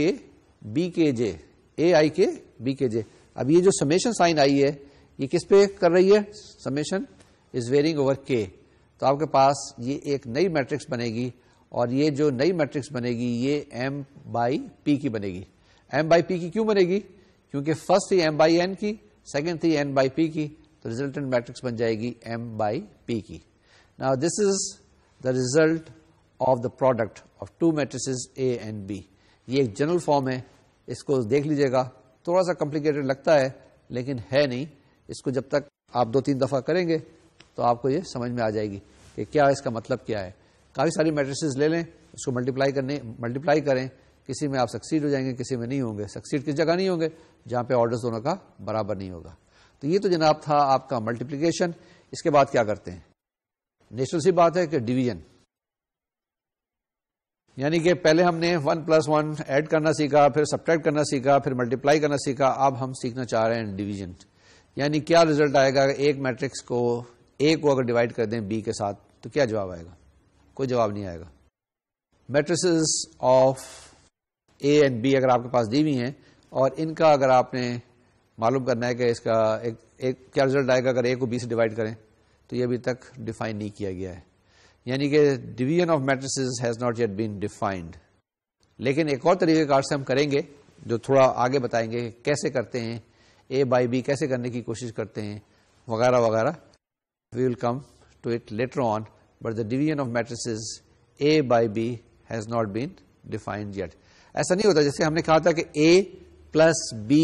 BKJ, AIK BKJ. اب یہ جو سمیشن سائن آئی ہے یہ کس پہ کر رہی ہے؟ سمیشن از ویئرنگ اوور K. تو آپ کے پاس یہ ایک نئی میٹرکس بنے گی, اور یہ جو نئی میٹرکس بنے گی یہ M/P کی بنے گی. M/P کی کیوں بنے گی؟ کیونکہ فرسٹ تھی M/N کی, سیکنڈ تھی N/P کی, تو ریزلٹنٹ میٹرکس بن جائے گی M/P کی. Now this is the result of the product of two matrices A and B. یہ ایک جنرل فارم ہے, اس کو دیکھ لیجئے گا. تھوڑا سا کمپلیکیٹڈ لگتا ہے لیکن ہے نہیں. اس کو جب تک آپ 2-3 دفعہ کریں گے تو آپ کو یہ سمجھ میں آ جائے گی کہ کیا اس کا مطلب کیا ہے. کافی ساری میٹریسز لے لیں, اس کو ملٹیپلائی کریں. کسی میں آپ سکسیڈ ہو جائیں گے, کسی میں نہیں ہوں گے. سکسیڈ کس جگہ نہیں ہوں گے؟ جہاں پہ آرڈرز دونوں کا برابر نہیں ہوگا. تو یہ تو جناب تھا آپ کا ملٹیپلیکیشن. اس کے بعد کیا کرتے ہیں؟ نیچرل سی بات ہے کہ ڈویژن, یعنی کہ پہلے ہم نے 1 + 1 ایڈ کرنا سیکھا, پھر سبٹریکٹ کرنا سیکھا, پھر ملٹیپلائی کرنا سیکھا. اب ہم سیکھنا چاہ رہے ہیں ڈویژن. یعنی کیا ریزلٹ آئے گا؟ ایک میٹرکس کو A کو اگر ڈیوائڈ کر دیں B کے ساتھ تو کیا جواب آئے گا؟ کوئی جواب نہیں آئے گا. Matrices of A and B اگر آپ کے پاس دی ہوئی ہیں اور ان کا اگر آپ نے معلوم کرنا ہے کہ اس کا ایک کیا رزلٹ آئے گا اگر اے کو بی سے ڈیوائڈ کریں، تو یہ ابھی تک ڈیفائن نہیں کیا گیا ہے، یعنی کہ division of matrices has not yet been defined. لیکن ایک اور طریقہ کار سے ہم کریں گے جو تھوڑا آگے بتائیں گے کیسے کرتے ہیں، اے بائی بی کیسے کرنے کی کوشش کرتے ہیں وغیرہ وغیرہ. We will come to it later on, but the division of matrices A by B has not been defined yet. ایسا نہیں ہوتا جیسے ہم نے کہا تھا کہ A plus B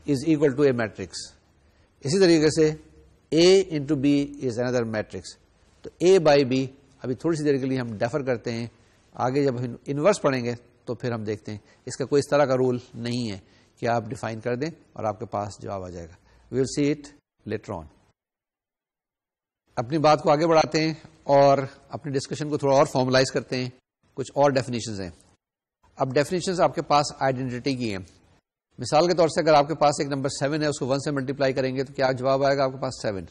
is equal to A matrix, اسی طریقے سے اے انٹو بی از اندر میٹرکس. تو اے بائی بی ابھی تھوڑی سی دیر کے لیے ہم ڈیفر کرتے ہیں، آگے جب انورس پڑھیں گے تو پھر ہم دیکھتے ہیں. اس کا کوئی اس طرح کا رول نہیں ہے کہ آپ ڈیفائن کر دیں اور آپ کے پاس جواب آ جائے گا. وی ول سی اٹ لیٹر آن. اپنی بات کو آگے بڑھاتے ہیں اور اپنی ڈسکشن کو تھوڑا اور فارملائز کرتے ہیں. کچھ اور ڈیفینیشنز ہیں. اب ڈیفینیشنز آپ کے پاس آئیڈینٹی کی ہیں. مثال کے طور سے اگر آپ کے پاس ایک نمبر 7 ہے، اس کو 1 سے ملٹیپلائی کریں گے تو کیا جواب آئے گا آپ کے پاس 7.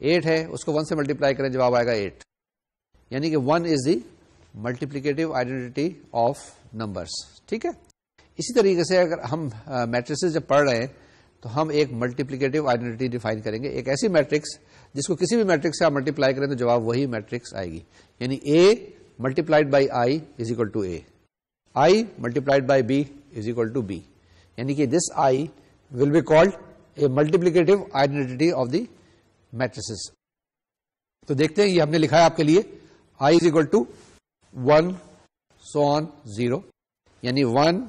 8 ہے، اس کو 1 سے ملٹیپلائی کریں جواب آئے گا 8. یعنی کہ 1 از دی ملٹیپلیکیٹو آئیڈینٹی آف نمبرس. ٹھیک ہے. اسی طریقے سے اگر ہم میٹریسز جب پڑھ رہے ہیں تو ہم ایک ملٹیپلیکیٹو آئیڈینٹی ڈیفائن کریں گے، ایک ایسی میٹرکس جس کو کسی بھی میٹرکس سے آپ ملٹیپلائی کریں تو جواب وہی میٹرکس آئے گی. یعنی A multiplied by I is equal to A, I multiplied by B is equal to B. یعنی کہ this I will be called a multiplicative identity of the matrices. تو دیکھتے ہیں، یہ ہم نے لکھا ہے آپ کے لیے آئی از اکول ٹو 1 سو آن 0، یعنی 1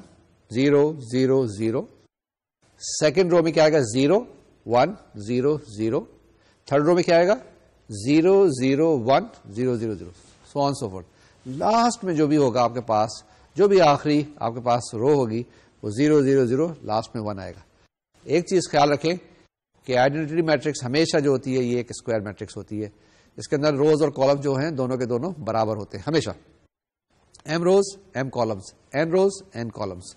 0 0 0. سیکنڈ رو میں کیا آئے گا 0 1 0 0. تھرڈ رو میں کیا آئے گا 0 0 1 0 0 0 سو آن سو فورتھ. لاسٹ میں جو بھی ہوگا آپ کے پاس، جو بھی آخری آپ کے پاس رو ہوگی وہ 0 0 0 لاسٹ میں 1 آئے گا. ایک چیز خیال رکھیں کہ آئیڈینٹی میٹرکس ہمیشہ جو ہوتی ہے یہ ایک اسکوائر میٹرکس ہوتی ہے. اس کے اندر روز اور کالم جو ہیں دونوں کے دونوں برابر ہوتے ہیں ہمیشہ. ایم روز M columns, n rows N columns.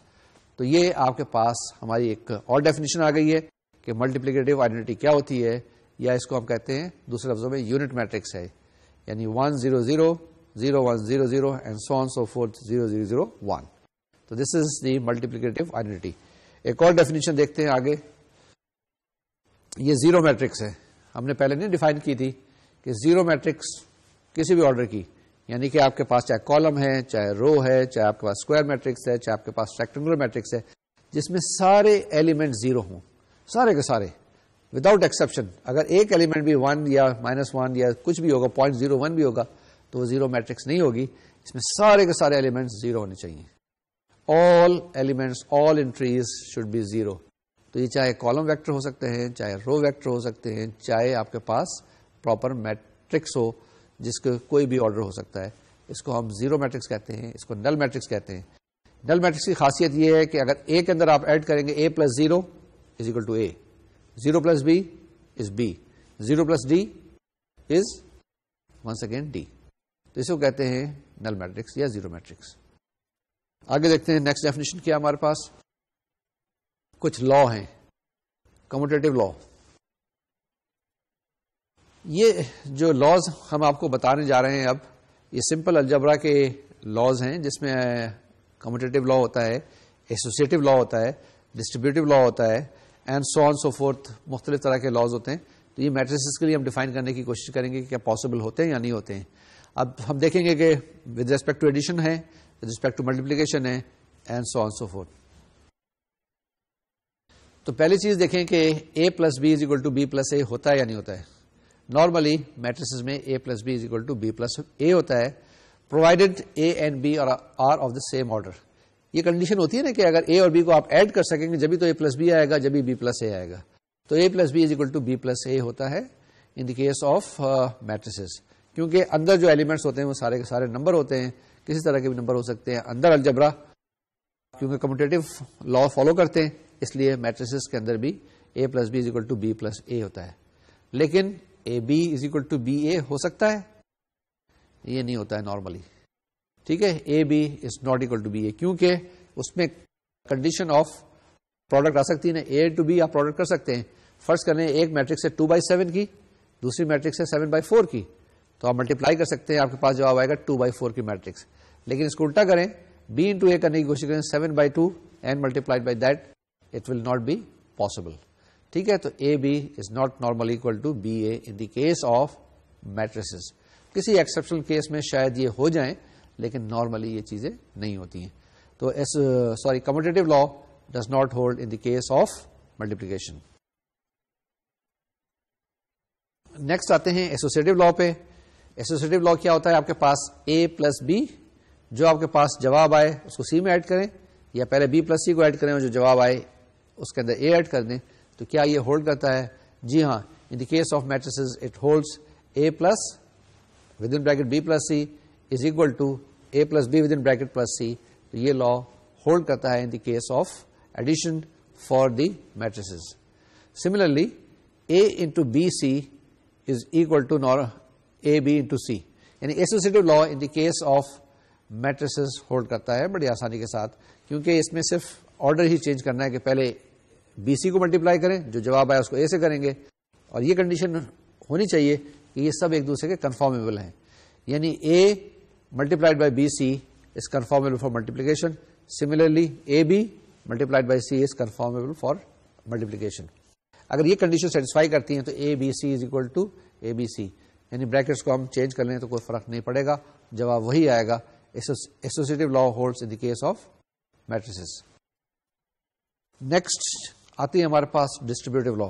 تو یہ آپ کے پاس ہماری ایک اور ڈیفینیشن آ گئی ہے کہ ملٹیپلیکیٹو آئیڈینٹی کیا ہوتی ہے، یا اس کو ہم کہتے ہیں دوسرے لفظوں میں یونٹ میٹرکس ہے. یعنی 1 0 0 0 1 0 0 and so on so fourth 0 0 0 1. تو this is the multiplicative identity. ایک اور ڈیفینیشن دیکھتے ہیں آگے. یہ زیرو میٹرکس ہے، ہم نے پہلے نہیں ڈیفائن کی تھی کہ زیرو میٹرکس کسی بھی آرڈر کی، یعنی کہ آپ کے پاس چاہے کالم ہے، چاہے رو ہے، چاہے آپ کے پاس اسکوائر میٹرکس ہے، چاہے آپ کے پاس ریکٹینگولر میٹرکس ہے، جس میں سارے ایلیمنٹ زیرو ہوں، سارے کے سارے وداؤٹ ایکسیپشن. اگر ایک ایلیمنٹ بھی 1 یا -1 یا کچھ بھی ہوگا 0.01 بھی ہوگا تو وہ زیرو میٹرکس نہیں ہوگی. اس میں سارے کے سارے ایلیمنٹ زیرو ہونے چاہیے. All elements all entries should be zero. تو یہ چاہے کالم ویکٹر ہو سکتے ہیں، چاہے رو ویکٹر ہو سکتے ہیں، چاہے آپ کے پاس پراپر میٹرکس ہو جس کا کوئی بھی آرڈر ہو سکتا ہے. اس کو ہم زیرو میٹرکس کہتے ہیں، اس کو نل میٹرکس کہتے ہیں. نل میٹرکس کی خاصیت یہ ہے کہ اگر اے کے اندر آپ ایڈ کریں گے a + 0 is equal to A, 0 + b is b، 0 + d is once again d. تو اس کو کہتے ہیں نل میٹرکس یا زیرو میٹرکس. آگے دیکھتے ہیں نیکسٹ ڈیفینیشن کیا ہمارے پاس. کچھ لا ہیں، کمیوٹیٹو لا. یہ جو لاز ہم آپ کو بتانے جا رہے ہیں اب، یہ سمپل الجبرا کے لاز ہیں جس میں کمیوٹیٹو لا ہوتا ہے، ایسوسیٹو لا ہوتا ہے، ڈسٹریبیوٹیو لا ہوتا ہے، and so on so fourth. مختلف طرح کے لاز ہوتے ہیں. تو یہ میٹریسز کے لیے ہم ڈیفائن کرنے کی کوشش کریں گے کہ کیا پاسبل ہوتے ہیں یا نہیں ہوتے ہیں. اب ہم دیکھیں گے کہ ود ریسپیکٹ ٹو ایڈیشن ہے، ود ریسپیکٹ ٹو ملٹیپلیکیشن ہے، and so on so forth. تو پہلی چیز دیکھیں کہ a + b is equal to b + a ہوتا ہے یا نہیں ہوتا ہے. نارملی میٹریسز میں a + b is equal to b + a ہوتا ہے، provided a and b are of the same order. یہ کنڈیشن ہوتی ہے نا کہ اگر a اور b کو آپ ایڈ کر سکیں گے جبھی تو a + b آئے گا، جبھی b + a آئے گا. تو a + b is equal to b + a ہوتا ہے in the case of matrices. کیونکہ اندر جو ایلیمنٹس ہوتے ہیں وہ سارے کے سارے نمبر ہوتے ہیں، کسی طرح کے بھی نمبر ہو سکتے ہیں. اندر الجبرا کیونکہ کمیوٹیٹو لا فالو کرتے ہیں اس لیے میٹریسز کے اندر بھی a + b is equal to b + a ہوتا ہے. لیکن A B is equal to B A ہو سکتا ہے؟ یہ نہیں ہوتا ہے نارملی. ٹھیک ہے، A B is not equal to B A, کیونکہ اس میں کنڈیشن آف پروڈکٹ آ سکتی ہے نا. اے ٹو بی آپ پروڈکٹ کر سکتے ہیں. فرض کریں ایک میٹرکس ہے 2/7 کی، دوسری میٹرکس ہے 7/4 کی، تو آپ ملٹیپلائی کر سکتے ہیں، آپ کے پاس جواب آئے گا 2/4 کی میٹرکس. لیکن اس کو الٹا کریں، B into A کرنے کی کوشش کریں 7/2 and multiplied by that, it will not be possible. ٹھیک ہے, تو AB is not normally equal to BA in the case of matrices. کسی ایکسپشنل کیس میں شاید یہ ہو جائیں, لیکن نارملی یہ چیزیں نہیں ہوتی ہیں. تو commutative law does not hold in the case of multiplication. Next آتے ہیں ایسوسیٹیو لا پہ. ایسوسیٹیو لا کیا ہوتا ہے؟ آپ کے پاس A پلس بی, جو آپ کے پاس جواب آئے اس کو C میں ایڈ کریں, یا پہلے B پلس C کو ایڈ کریں اور جو جواب آئے اس کے اندر A ایڈ کر دیں. تو کیا یہ ہولڈ کرتا ہے؟ جی ہاں, in the case of matrices it holds A plus within bracket B plus C is equal to A plus B within bracket plus C. تو یہ لا ہولڈ کرتا ہے in the case of addition for the matrices. Similarly A into B C is equal to AB into C. یعنی associative law in the case of matrices hold کرتا ہے بڑی آسانی کے ساتھ, کیونکہ اس میں صرف آرڈر ہی چینج کرنا ہے کہ پہلے بی سی کو ملٹیپلائی کریں, جو جواب آیا اس کو اے سے کریں گے, اور یہ کنڈیشن ہونی چاہیے کہ یہ سب ایک دوسرے کے کنفارمیبل ہیں. یعنی A multiplied by B C is conformable for multiplication. Similarly A B multiplied by C is conformable for multiplication. اگر یہ کنڈیشن سیٹسفائی کرتی ہیں تو A B C is equal to A B C, یعنی brackets کو ہم change کر لیں تو کوئی فرق نہیں پڑے گا, جواب وہی آئے گا. Associative law holds in the case of matrices. Next آتی ہے ہمارے پاس ڈسٹریبیوٹیو لا.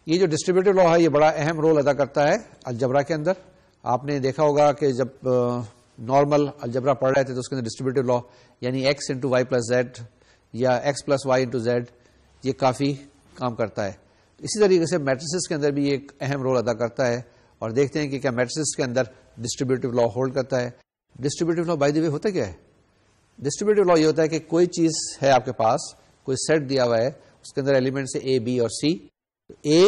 یہ جو ڈسٹریبیوٹیو لا ہے یہ بڑا اہم رول ادا کرتا ہے الجبرا کے اندر. آپ نے دیکھا ہوگا کہ جب نارمل الجبرا پڑھ رہے تھے تو اس کے اندر ڈسٹریبیوٹیو لا یعنی X into Y plus Z یا X plus Y into Z یہ کافی کام کرتا ہے. اسی طریقے سے میٹریسز کے اندر بھی یہ ایک اہم رول ادا کرتا ہے, اور دیکھتے ہیں کہ کیا میٹریسز کے اندر ڈسٹریبیوٹیو لا ہولڈ کرتا ہے. ڈسٹریبیوٹیو لا بائی دی وے ہوتا کیا ہے؟ ڈسٹریبیوٹیو لا یہ ہوتا ہے کہ کوئی چیز ہے آپ کے پاس, کوئی سیٹ دیا ہوا ہے, اس کے اندر ایلیمنٹس اے بی اور C. A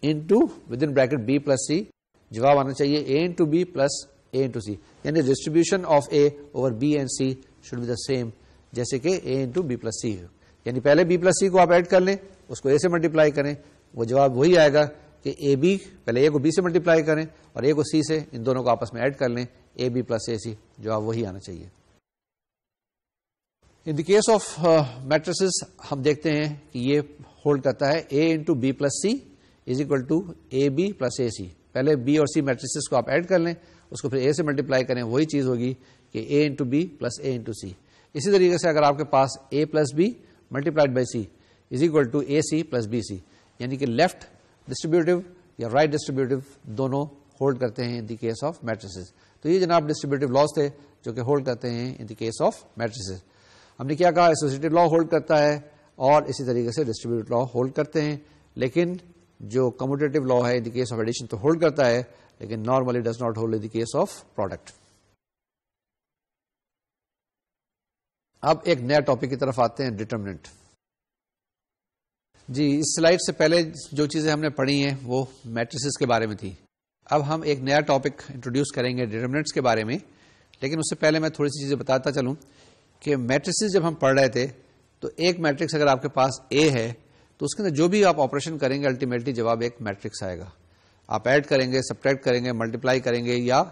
into within bracket B plus C, جواب آنا چاہیے A into B plus A into C. یعنی distribution of A over B and C should be the same جیسے کہ A into B plus C. یعنی پہلے be plus سی کو آپ ایڈ کر لیں, اس کو اے سے ملٹیپلائی کریں, وہ جواب وہی آئے گا کہ اے بی, پہلے اے کو بی سے ملٹیپلائی کریں اور اے کو سی سے, ان دونوں کو آپس میں ایڈ کر لیں, اے بی پلس اے سی, جواب وہی آنا چاہیے. In the case of matrices ہم دیکھتے ہیں کہ یہ ہولڈ کرتا ہے A into B plus C is equal to A B plus A C. پہلے بی اور سی میٹریسز کو آپ ایڈ کر لیں, اس کو پھر اے سے ملٹیپلائی کریں, وہی چیز ہوگی کہ A into B plus A into C. اسی طریقے سے اگر آپ کے پاس A plus B multiplied by C is equal to A C plus B C, یعنی کہ لیفٹ ڈسٹریبیوٹیو یا رائٹ ڈسٹریبیوٹیو دونوں ہولڈ کرتے ہیں in the case of matrices. تو یہ جناب ڈسٹریبیوٹیو لاز تھے جو کہ ہولڈ کرتے ہیں in the case of matrices. ہم نے کیا کہا؟ ایسوسیٹیو لا ہولڈ کرتا ہے اور اسی طریقے سے ڈسٹریبیوٹیو لا ہولڈ کرتے ہیں, لیکن جو کمیوٹیٹو لا ہے in the case of edition تو ہولڈ کرتا ہے, لیکن normally does not hold in the case of product. اب ایک نیا ٹاپک کی طرف آتے ہیں, ڈٹرمنٹ. جی, اس سلائیڈ سے پہلے جو چیزیں ہم نے پڑھی ہیں وہ میٹریسز کے بارے میں تھی. اب ہم ایک نیا ٹاپک انٹروڈیوس کریں گے ڈٹرمنٹس کے بارے میں, لیکن اس سے پہلے میں تھوڑی سی چیزیں بتاتا چلوں کہ میٹریسز جب ہم پڑھ رہے تھے تو ایک میٹرکس اگر آپ کے پاس اے ہے تو اس کے اندر جو بھی آپ آپریشن کریں گے الٹیمیٹلی جواب ایک میٹرکس آئے گا. آپ ایڈ کریں گے, سبٹریکٹ کریں گے, ملٹیپلائی کریں گے, یا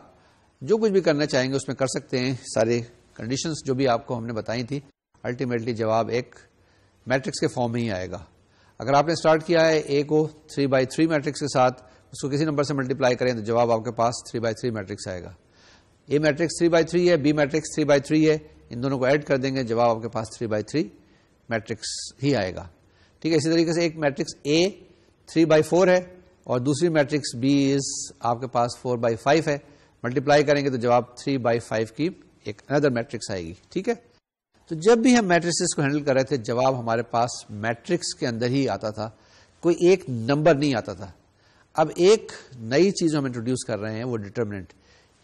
جو کچھ بھی کرنا چاہیں گے اس میں کر سکتے ہیں. سارے کنڈیشنز جو بھی آپ کو ہم نے بتائی تھی, الٹیمیٹلی جواب ایک میٹرکس کے فارم میں ہی آئے گا. اگر آپ نے اسٹارٹ کیا ہے اے کو 3/3 میٹرکس کے ساتھ, اس کو کسی نمبر سے ملٹیپلائی کریں تو جواب آپ کے پاس 3/3 میٹرکس آئے گا. اے میٹرکس 3/3 ہے, بی میٹرکس 3/3 ہے, ان دونوں کو ایڈ کر دیں گے, جواب آپ کے پاس 3/3 میٹرکس ہی آئے گا. ٹھیک ہے. اسی طریقے سے ایک میٹرکس اے 3/4 ہے اور دوسری میٹرکس بی از آپ کے پاس 4/5 ہے, ملٹیپلائی کریں گے تو جواب 3/5 کی ایک اندر میٹرکس آئے گی. ٹھیک ہے. تو جب بھی ہم میٹریسز کو ہینڈل کر رہے تھے جواب ہمارے پاس میٹرکس کے اندر ہی آتا تھا, کوئی ایک نمبر نہیں آتا تھا. اب ایک نئی چیز ہم انٹروڈیوس کر رہے ہیں, وہ ڈٹرمنٹ.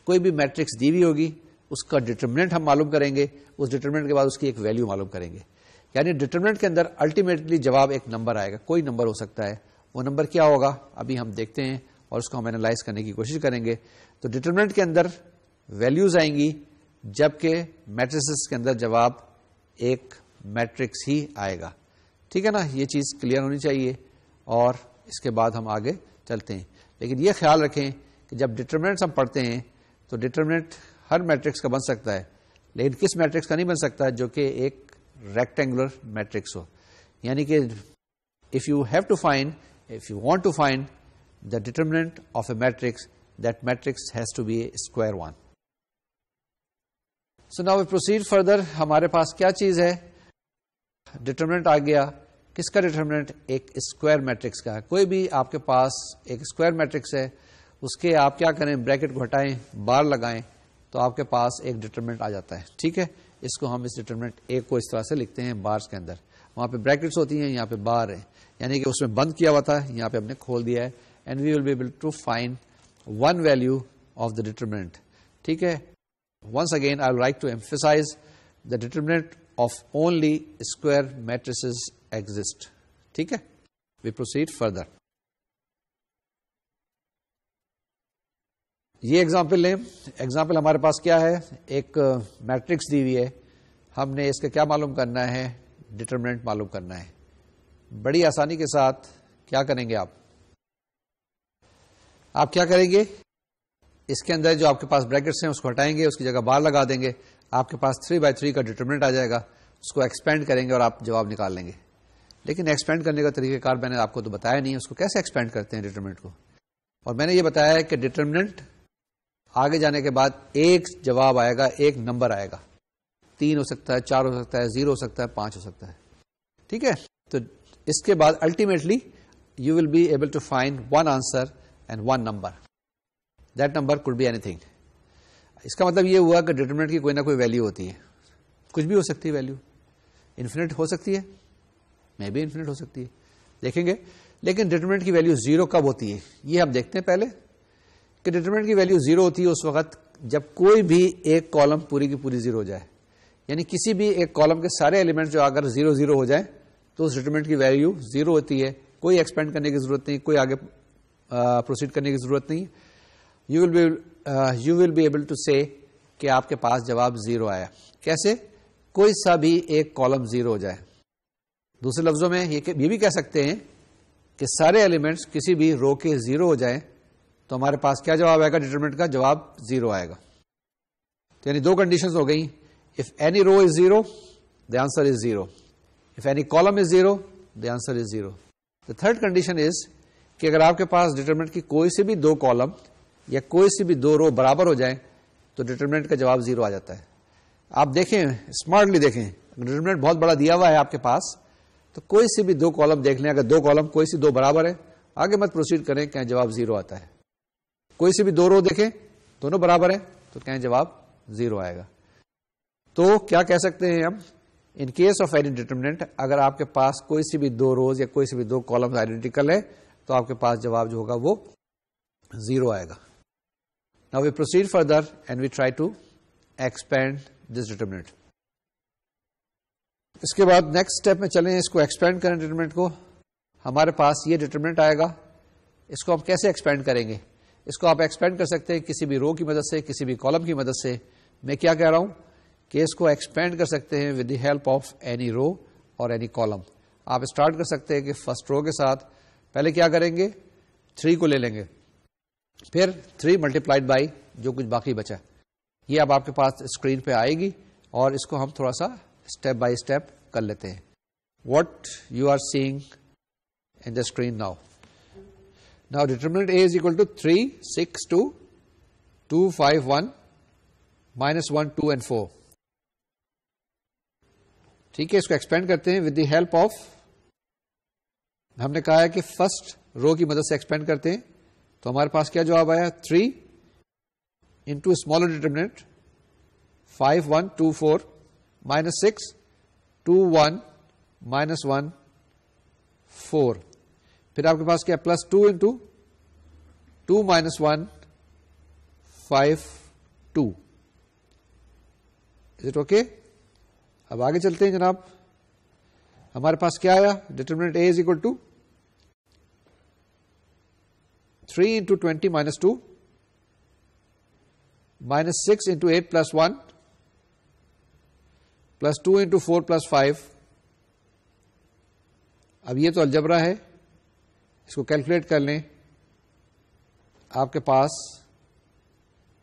کوئی بھی میٹرکس دی ہوئی ہوگی, اس کا ڈٹرمنٹ ہم معلوم کریں گے, اس ڈٹرمنٹ کے بعد اس کی ایک ویلیو معلوم کریں گے. یعنی ڈٹرمنٹ کے اندر الٹیمیٹلی جواب ایک نمبر آئے گا, کوئی نمبر ہو سکتا ہے. وہ نمبر کیا ہوگا ابھی ہم دیکھتے ہیں اور اس کو ہم اینالائز کرنے کی کوشش کریں گے. تو ڈٹرمنٹ کے اندر ویلیوز آئیں گی, جبکہ میٹریسز کے اندر جواب ایک میٹرکس ہی آئے گا. ٹھیک ہے نا, یہ چیز کلیئر ہونی چاہیے اور اس کے بعد ہم آگے چلتے ہیں. لیکن یہ خیال رکھیں کہ جب ڈٹرمنٹس ہم پڑھتے ہیں تو ڈٹرمنٹ ہر میٹرکس کا بن سکتا ہے، لیکن کس میٹرکس کا نہیں بن سکتا؟ جو کہ ایک ریکٹینگولر میٹرکس ہو. یعنی کہ if you want to find the determinant of a matrix, that matrix has to be a square one. So now we proceed further. ہمارے پاس کیا چیز ہے؟ ڈٹرمنٹ آ گیا. کس کا ڈٹرمنٹ؟ ایک اسکوائر میٹرکس کا. کوئی بھی آپ کے پاس ایک اسکوائر میٹرکس ہے، اس کے آپ کیا کریں؟ بریکٹ کو ہٹائیں، بار لگائیں، تو آپ کے پاس ایک ڈٹرمنٹ آ جاتا ہے. ٹھیک ہے، اس کو ہم اس ڈٹرمنٹ اے کو اس طرح سے لکھتے ہیں بارز کے اندر. وہاں پہ بریکٹس ہوتی ہیں، یہاں پہ بار ہے، یعنی کہ اس میں بند کیا ہوا تھا، یہاں پہ ہم نے کھول دیا ہے. And we will be able to find one value of the determinant. ٹھیک ہے. Once again, I would like to emphasize the determinant of only square matrices exist. ٹھیک ہے. We proceed further. یہ ایگزامپل لیں. ایگزامپل ہمارے پاس کیا ہے؟ ایک میٹرکس دی ہوئی ہے، ہم نے اس کا کیا معلوم کرنا ہے؟ ڈٹرمنٹ معلوم کرنا ہے. بڑی آسانی کے ساتھ کیا کریں گے آپ کیا کریں گے؟ اس کے اندر جو آپ کے پاس بریکٹس ہیں اس کو ہٹائیں گے، اس کی جگہ بار لگا دیں گے. آپ کے پاس 3/3 کا ڈٹرمنٹ آ جائے گا. اس کو ایکسپینڈ کریں گے اور آپ جواب نکال لیں گے. لیکن ایکسپینڈ کرنے کا طریقہ کار میں نے آپ کو تو بتایا نہیں ہے، اس کو کیسے ایکسپینڈ کرتے ہیں ڈٹرمنٹ کو. اور میں نے یہ بتایا ہے کہ ڈٹرمنٹ آگے جانے کے بعد ایک جواب آئے گا، ایک نمبر آئے گا. 3 ہو سکتا ہے، 4 ہو سکتا ہے، 0 ہو سکتا ہے، 5 ہو سکتا ہے. ٹھیک ہے. تو اس کے بعد ultimately you will be able to find one answer and one number. That number could be اینی تھنگ. اس کا مطلب یہ ہوا کہ ڈٹرمنٹ کی کوئی نہ کوئی ویلیو ہوتی ہے. کچھ بھی ہو سکتی ہے ویلیو. انفینٹ ہو سکتی ہے، میں بھی انفینٹ ہو سکتی ہے، دیکھیں گے. لیکن ڈٹرمنٹ کی ویلیو 0 کب ہوتی ہے یہ ہم دیکھتے ہیں پہلے. کہ ڈٹرمنٹ کی ویلیو 0 ہوتی ہے اس وقت جب کوئی بھی ایک کالم پوری کی پوری 0 ہو جائے. یعنی کسی بھی ایک کالم کے سارے ایلیمنٹ جو اگر 0 ہو جائیں تو اس ڈٹرمنٹ کی ویلیو 0 ہوتی ہے. کوئی ایکسپینڈ کرنے کی ضرورت نہیں، کوئی آگے پروسیڈ کرنے کی ضرورت نہیں. You will be able to say کہ آپ کے پاس جواب 0 آیا. کیسے؟ کوئی سا بھی ایک کالم 0 ہو جائے. دوسرے لفظوں میں یہ بھی کہہ سکتے ہیں کہ سارے ایلیمنٹس کسی بھی رو کے 0 ہو جائیں تو ہمارے پاس کیا جواب آئے گا؟ ڈٹرمنٹ کا جواب 0 آئے گا. تو یعنی 2 کنڈیشنز ہو گئی. If any row is 0, the answer is 0. If any column is 0, the answer is 0. The third condition is کہ اگر آپ کے پاس ڈٹرمنٹ کی کوئی سے بھی 2 کالم یا کوئی سی بھی 2 رو برابر ہو جائیں تو ڈٹرمنٹ کا جواب 0 آ جاتا ہے. آپ دیکھیں، اسمارٹلی دیکھیں. ڈٹرمنٹ بہت بڑا دیا ہوا ہے آپ کے پاس تو کوئی سی بھی 2 کالم دیکھ لیں. اگر 2 کالم کوئی سی 2 برابر ہے، آگے مت پروسیڈ کریں، کہیں جواب 0 آتا ہے. کوئی سی بھی 2 رو دیکھیں، دونوں برابر ہیں تو کہیں جواب 0 آئے گا. تو کیا کہہ سکتے ہیں ہم؟ In case of any determinant, اگر آپ کے پاس کوئی سی بھی 2 روز یا کوئی سی بھی 2 کالمز آئیڈینٹیکل ہے تو آپ کے پاس جواب جو ہوگا وہ 0 آئے گا. Now we proceed further and we try to expand this determinant. اس کے بعد نیکسٹ اسٹیپ میں چلیں، اس کو ایکسپینڈ کریں ڈٹرمنٹ کو. ہمارے پاس یہ ڈٹرمنٹ آئے گا، اس کو ہم کیسے ایکسپینڈ کریں گے؟ اس کو آپ ایکسپینڈ کر سکتے ہیں کسی بھی رو کی مدد سے، کسی بھی کالم کی مدد سے. میں کیا کہہ رہا ہوں کہ اس کو ایکسپینڈ کر سکتے ہیں with the help of any row اور اینی کالم. آپ اسٹارٹ کر سکتے ہیں کہ فرسٹ رو کے ساتھ پہلے کیا کریں گے؟ 3 کو لے لیں گے، پھر 3 ملٹیپلائڈ بائی جو کچھ باقی بچا. یہ اب آپ کے پاس اسکرین پہ آئے گی اور اس کو ہم تھوڑا سا اسٹیپ بائی اسٹیپ کر لیتے ہیں. What you are seeing in the screen now. Now determinant A is equal to 3, 6, 2, 2, 5, 1, -1, 2 and 4. ٹھیک ہے. اس کو ایکسپینڈ کرتے ہیں ود دی ہیلپ آف، ہم نے کہا ہے کہ فرسٹ رو کی مدد سے ایکسپینڈ کرتے ہیں. تو ہمارے پاس کیا جواب آیا؟ 3 انٹو اسمالر ڈٹرمنٹ 5, 1, 2, 4 -6, 2, 1, -1, 4. پھر آپ کے پاس کیا؟ +2 انٹو 2 -1 5 2. Is it okay? اب آگے چلتے ہیں جناب. ہمارے پاس کیا آیا؟ Determinant A is equal to 3 into 20 -2 -6 into 8 +1 +2 into 4 +5. اب یہ تو الجبرا ہے، اس کو کیلکولیٹ کر لیں، آپ کے پاس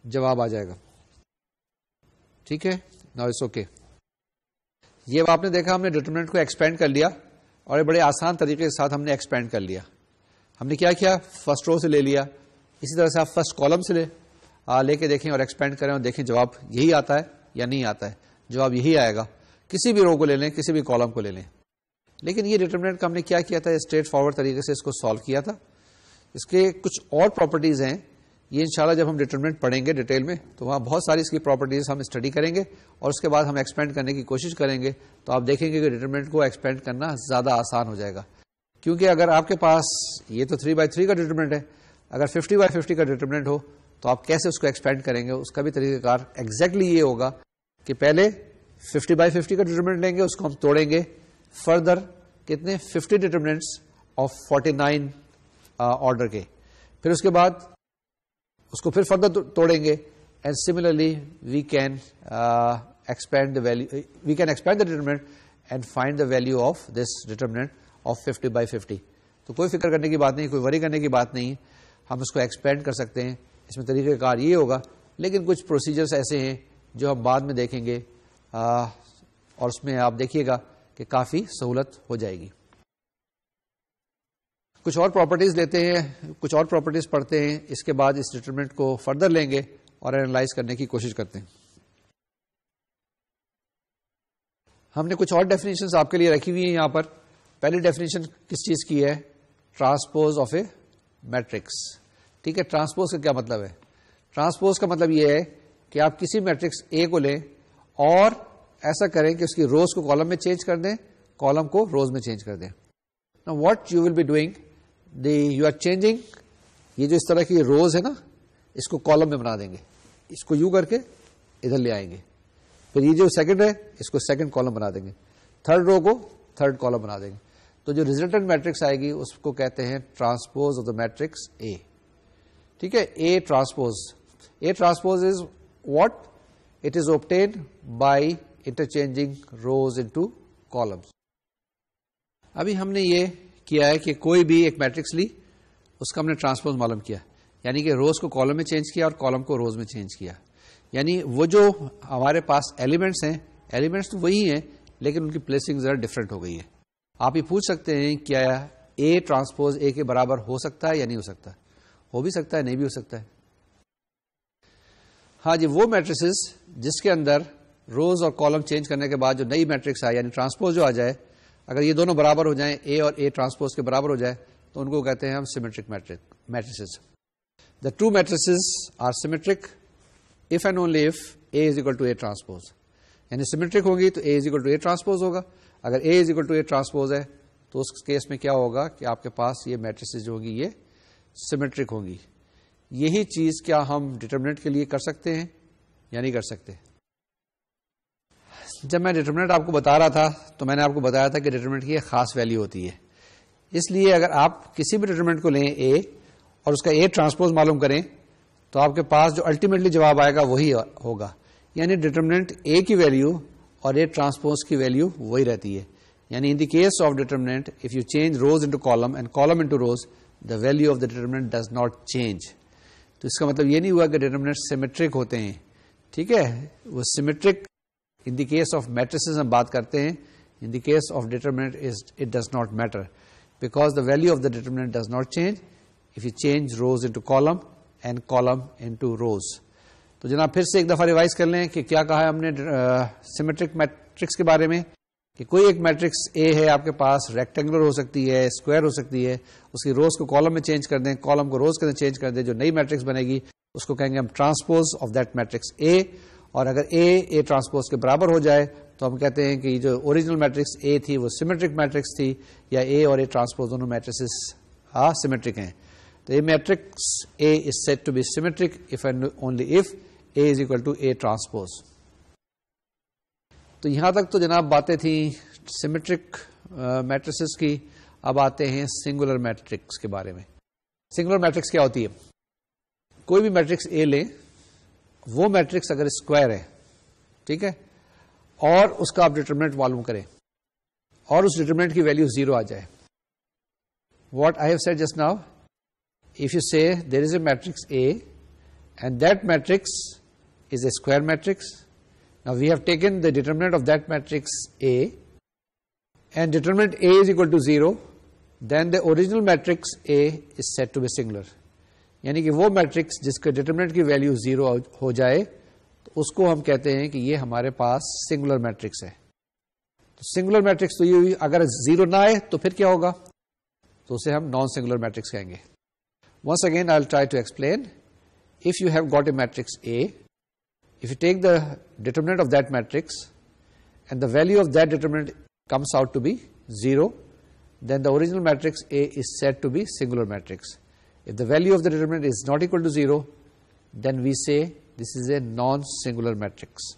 جواب آ جائے گا. ٹھیک ہے، ناؤ اٹس اوکے. یہ آپ نے دیکھا ہم نے ڈٹرمنٹ کو ایکسپینڈ کر لیا اور یہ بڑے آسان طریقے کے ساتھ ہم نے ایکسپینڈ کر لیا. ہم نے کیا کیا، فرسٹ رو سے لے لیا، اسی طرح سے آپ فرسٹ کالم سے لے کے دیکھیں اور ایکسپینڈ کریں اور دیکھیں جواب یہی آتا ہے یا نہیں آتا ہے. جواب یہی آئے گا. کسی بھی رو کو لے لیں، کسی بھی کالم کو لے لیں. لیکن یہ ڈٹرمنٹ کا ہم نے کیا کیا تھا، اسٹریٹ فارورڈ طریقے سے اس کو سالو کیا تھا. اس کے کچھ اور پراپرٹیز ہیں، یہ انشاءاللہ جب ہم ڈٹرمنٹ پڑھیں گے ڈیٹیل میں تو وہاں بہت ساری اس کی پراپرٹیز ہم اسٹڈی کریں گے اور اس کے بعد ہم ایکسپینڈ کرنے کی کوشش کریں گے. تو آپ دیکھیں گے کہ ڈٹرمنٹ کو ایکسپینڈ کرنا زیادہ آسان ہو جائے گا. کیونکہ اگر آپ کے پاس یہ تو 3/3 کا ڈٹرمنٹ ہے، اگر 50/50 کا ڈٹرمنٹ ہو تو آپ کیسے اس کو ایکسپینڈ کریں گے؟ اس کا بھی طریقہ کار ایگزیکٹلی یہ ہوگا کہ پہلے 50/50 کا ڈٹرمنٹ لیں گے، اس کو ہم توڑیں گے فردر کتنے 50 ڈٹرمنٹس آف 49 آرڈر کے، پھر اس کے بعد اس کو پھر فردر توڑیں گے. And similarly we can expand the determinant and find the value of this determinant of 50/50. تو کوئی فکر کرنے کی بات نہیں، کوئی وری کرنے کی بات نہیں، ہم اس کو ایکسپینڈ کر سکتے ہیں. اس میں طریقہ کار یہ ہوگا، لیکن کچھ پروسیجرز ایسے ہیں جو ہم بعد میں دیکھیں گے اور اس میں آپ دیکھیے گا کہ کافی سہولت ہو جائے گی. کچھ اور پراپرٹیز لیتے ہیں، کچھ اور پراپرٹیز پڑھتے ہیں، اس کے بعد اس ڈٹرمنٹ کو فردر لیں گے اور اینالائز کرنے کی کوشش کرتے ہیں. ہم نے کچھ اور ڈیفینیشنز آپ کے لیے رکھی ہوئی ہیں یہاں پر. پہلی ڈیفینیشن کس چیز کی ہے؟ Transpose of a matrix. ٹھیک ہے، ٹرانسپوز کا کیا مطلب ہے؟ ٹرانسپوز کا مطلب یہ ہے کہ آپ کسی میٹرکس اے کو لیں اور ایسا کریں کہ اس کی روز کو کالم میں چینج کر دیں، کالم کو روز میں چینج کر دیں. Now what you will be doing, you are changing یہ جو اس طرح کی روز ہے نا، اس کو کالم میں بنا دیں گے، اس کو یوں کر کے ادھر لے آئیں گے. پھر یہ جو سیکنڈ ہے اس کو سیکنڈ کالم بنا دیں گے، تھرڈ رو کو تھرڈ کالم بنا دیں گے. تو جو ریزلٹنٹ میٹرکس آئے گی اس کو کہتے ہیں transpose of the matrix A. ٹھیک ہے، A transpose is what it is obtained by interchanging rows into columns. ابھی ہم نے یہ کیا ہے کہ کوئی بھی ایک میٹرکس لی، اس کا ہم نے ٹرانسپوز معلوم کیا، یعنی کہ روز کو کالم میں چینج کیا اور کالم کو روز میں چینج کیا. یعنی وہ جو ہمارے پاس ایلیمنٹس ہیں، ایلیمنٹس تو وہی ہیں لیکن ان کی پلیسنگ ذرا ڈفرینٹ ہو گئی ہے. آپ یہ پوچھ سکتے ہیں کیا اے ٹرانسپوز اے کے برابر ہو سکتا ہے یا نہیں ہو سکتا؟ ہو بھی سکتا ہے، نہیں بھی ہو سکتا ہے. ہاں جی، وہ میٹرکسز جس کے اندر روز اور کالم چینج کرنے کے بعد جو نئی میٹرکس آئے، یعنی ٹرانسپوز جو آ جائے، اگر یہ دونوں برابر ہو جائیں، اے اور اے ٹرانسپوز کے برابر ہو جائے تو ان کو کہتے ہیں ہم symmetric matrices. The two matrices are symmetric if and only if A is equal to A transpose. یعنی سیمیٹرک ہوگی تو A is equal to A transpose ہوگا. اگر A is equal to A transpose ہے تو اس کیس میں کیا ہوگا کہ آپ کے پاس یہ میٹرکسز جو ہوگی یہ سیمیٹرک ہوگی. یہی چیز کیا ہم ڈٹرمنٹ کے لیے کر سکتے ہیں یا نہیں کر سکتے؟ جب میں ڈٹرمنٹ آپ کو بتا رہا تھا تو میں نے آپ کو بتایا تھا کہ ڈٹرمنٹ کی ایک خاص ویلیو ہوتی ہے. اس لیے اگر آپ کسی بھی ڈٹرمنٹ کو لیں اے اور اس کا اے ٹرانسپوز معلوم کریں تو آپ کے پاس جو الٹیمیٹلی جواب آئے گا وہی ہوگا. یعنی ڈٹرمنٹ اے کی ویلیو اور اے ٹرانسپوز کی ویلیو وہی رہتی ہے. یعنی in the case of determinant if you change rows into column and column into rows the value of the determinant does not change. تو اس کا مطلب یہ نہیں ہوا کہ ڈٹرمنٹ سیمیٹرک ہوتے ہیں. ٹھیک ہے، وہ symmetric in the case of matrices ہم بات کرتے ہیں. In the case of determinant it does not matter because the value of the determinant does not change if you change rows into column and column into rows. تو جناب پھر سے ایک دفعہ ریوائز کر لیں کہ کیا کہا ہے ہم نے سیمیٹرک میٹرکس کے بارے میں، کہ کوئی ایک میٹرکس اے ہے آپ کے پاس، ریکٹینگولر ہو سکتی ہے، اسکوائر ہو سکتی ہے، اس کی روز کو کالم میں چینج کر دیں، کالم کو روز کے اندر چینج کر دیں، جو نئی میٹرکس بنے گی اس کو کہیں گے ہم transpose of that matrix A. اور اگر اے ٹرانسپوز کے برابر ہو جائے تو ہم کہتے ہیں کہ یہ جو اوریجنل میٹرکس اے تھی وہ سیمیٹرک میٹرکس تھی، یا اے اور اے ٹرانسپوز دونوں میٹرکسز سیمیٹرک ہیں. تو یہ matrix A is said to be symmetric if and only if A is equal to A transpose. تو یہاں تک تو جناب باتیں تھیں سیمیٹرک میٹرکسز کی. اب آتے ہیں سنگولر میٹرکس کے بارے میں. سنگولر میٹرکس کیا ہوتی ہے؟ کوئی بھی میٹرکس اے لیں، وہ میٹرکس اگر اسکوائر ہے، ٹھیک ہے، اور اس کا آپ ڈٹرمنٹ معلوم کریں اور اس ڈٹرمنٹ کی ویلیو 0 آ جائے. What I have said just now, if you say there is a matrix A and that matrix is a square matrix Now we have taken the determinant of that matrix A, and determinant A is equal to 0, then the original matrix A is said to be singular. یعنی کہ وہ matrix جس کے determinant کی value 0 ہو جائے تو اس کو ہم کہتے ہیں کہ یہ ہمارے پاس سنگولر میٹرکس ہے. تو سنگولر میٹرکس تو یہ اگر 0 نہ آئے تو پھر کیا ہوگا؟ تو اسے ہم نان سنگولر میٹرکس کہیں گے. Once again I will try to explain. If you have got a matrix A, if you take the determinant of that matrix and the value of that determinant comes out to be 0, then the original matrix A is said to be singular matrix. If the value of the determinant is not equal to 0, then we say this is a non-singular matrix.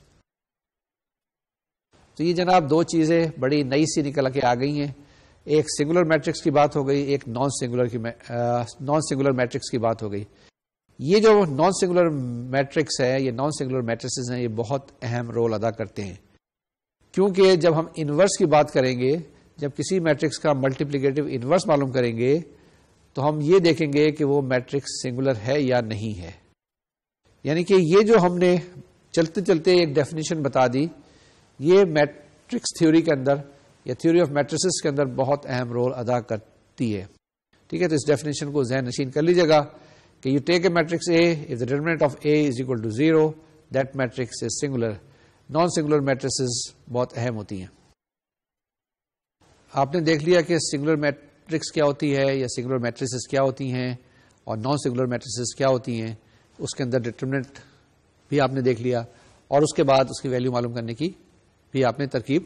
تو یہ جناب دو چیزیں بڑی نئی سی نکل کے آ گئی ہیں. ایک سنگولر میٹرکس کی بات ہو گئی, ایک نان سنگولر میٹرکس کی بات ہو گئی. یہ جو نان سنگولر میٹرکس ہے, یہ نان سنگولر میٹرکسز ہیں, یہ بہت اہم رول ادا کرتے ہیں, کیونکہ جب ہم انورس کی بات کریں گے, جب کسی میٹرکس کا ملٹیپلیکیٹو انورس معلوم کریں گے تو ہم یہ دیکھیں گے کہ وہ میٹرکس سنگولر ہے یا نہیں ہے. یعنی کہ یہ جو ہم نے چلتے چلتے ایک ڈیفینیشن بتا دی, یہ میٹرکس تھیوری کے اندر یا تھیوری آف میٹریسز کے اندر بہت اہم رول ادا کرتی ہے. ٹھیک ہے, تو اس ڈیفینیشن کو ذہن نشین کر لیجیے گا کہ you take a matrix A, if the determinant of A is equal to 0, that matrix is singular. Non singular matrices بہت اہم ہوتی ہیں. آپ نے دیکھ لیا کہ سنگولر میٹرکس کیا ہوتی ہے یا سنگولر میٹریسز کیا ہوتی ہیں اور نان سنگولر میٹریسز کیا ہوتی ہیں. اس کے اندر ڈیٹرمنٹ بھی آپ نے دیکھ لیا, اور اس کے بعد اس کی ویلیو معلوم کرنے کی بھی آپ نے ترکیب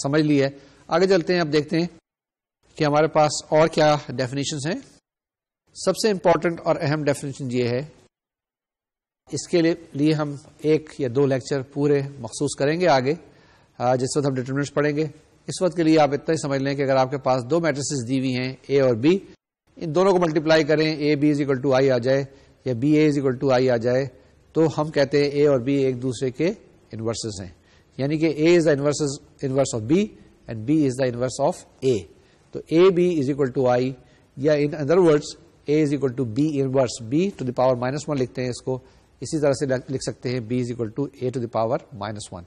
سمجھ لی ہے. آگے چلتے ہیں, اب دیکھتے ہیں کہ ہمارے پاس اور کیا ڈیفینیشنز ہیں. سب سے امپورٹنٹ اور اہم ڈیفینیشن یہ ہے, اس کے لیے ہم ایک یا دو لیکچر پورے مخصوص کریں گے آگے, جس وقت ہم ڈیٹرمنٹس پڑھیں گے. اس وقت کے لیے آپ اتنا ہی سمجھ لیں کہ اگر آپ کے پاس دو میٹریسز دی ہوئی ہیں اے اور بی, ان دونوں کو ملٹیپلائی کریں, A B is equal to I آ جائے یا B A is equal to I آ جائے, تو ہم کہتے ہیں اے اور بی ایک دوسرے کے انورسز ہیں. یعنی کہ A is the inverse of B and B is the inverse of A. تو A B is equal to I, یا in other words A is equal to B inverse B to the power -1 لکھتے ہیں اس کو. اسی طرح سے لکھ سکتے ہیں B is equal to A to the power -1.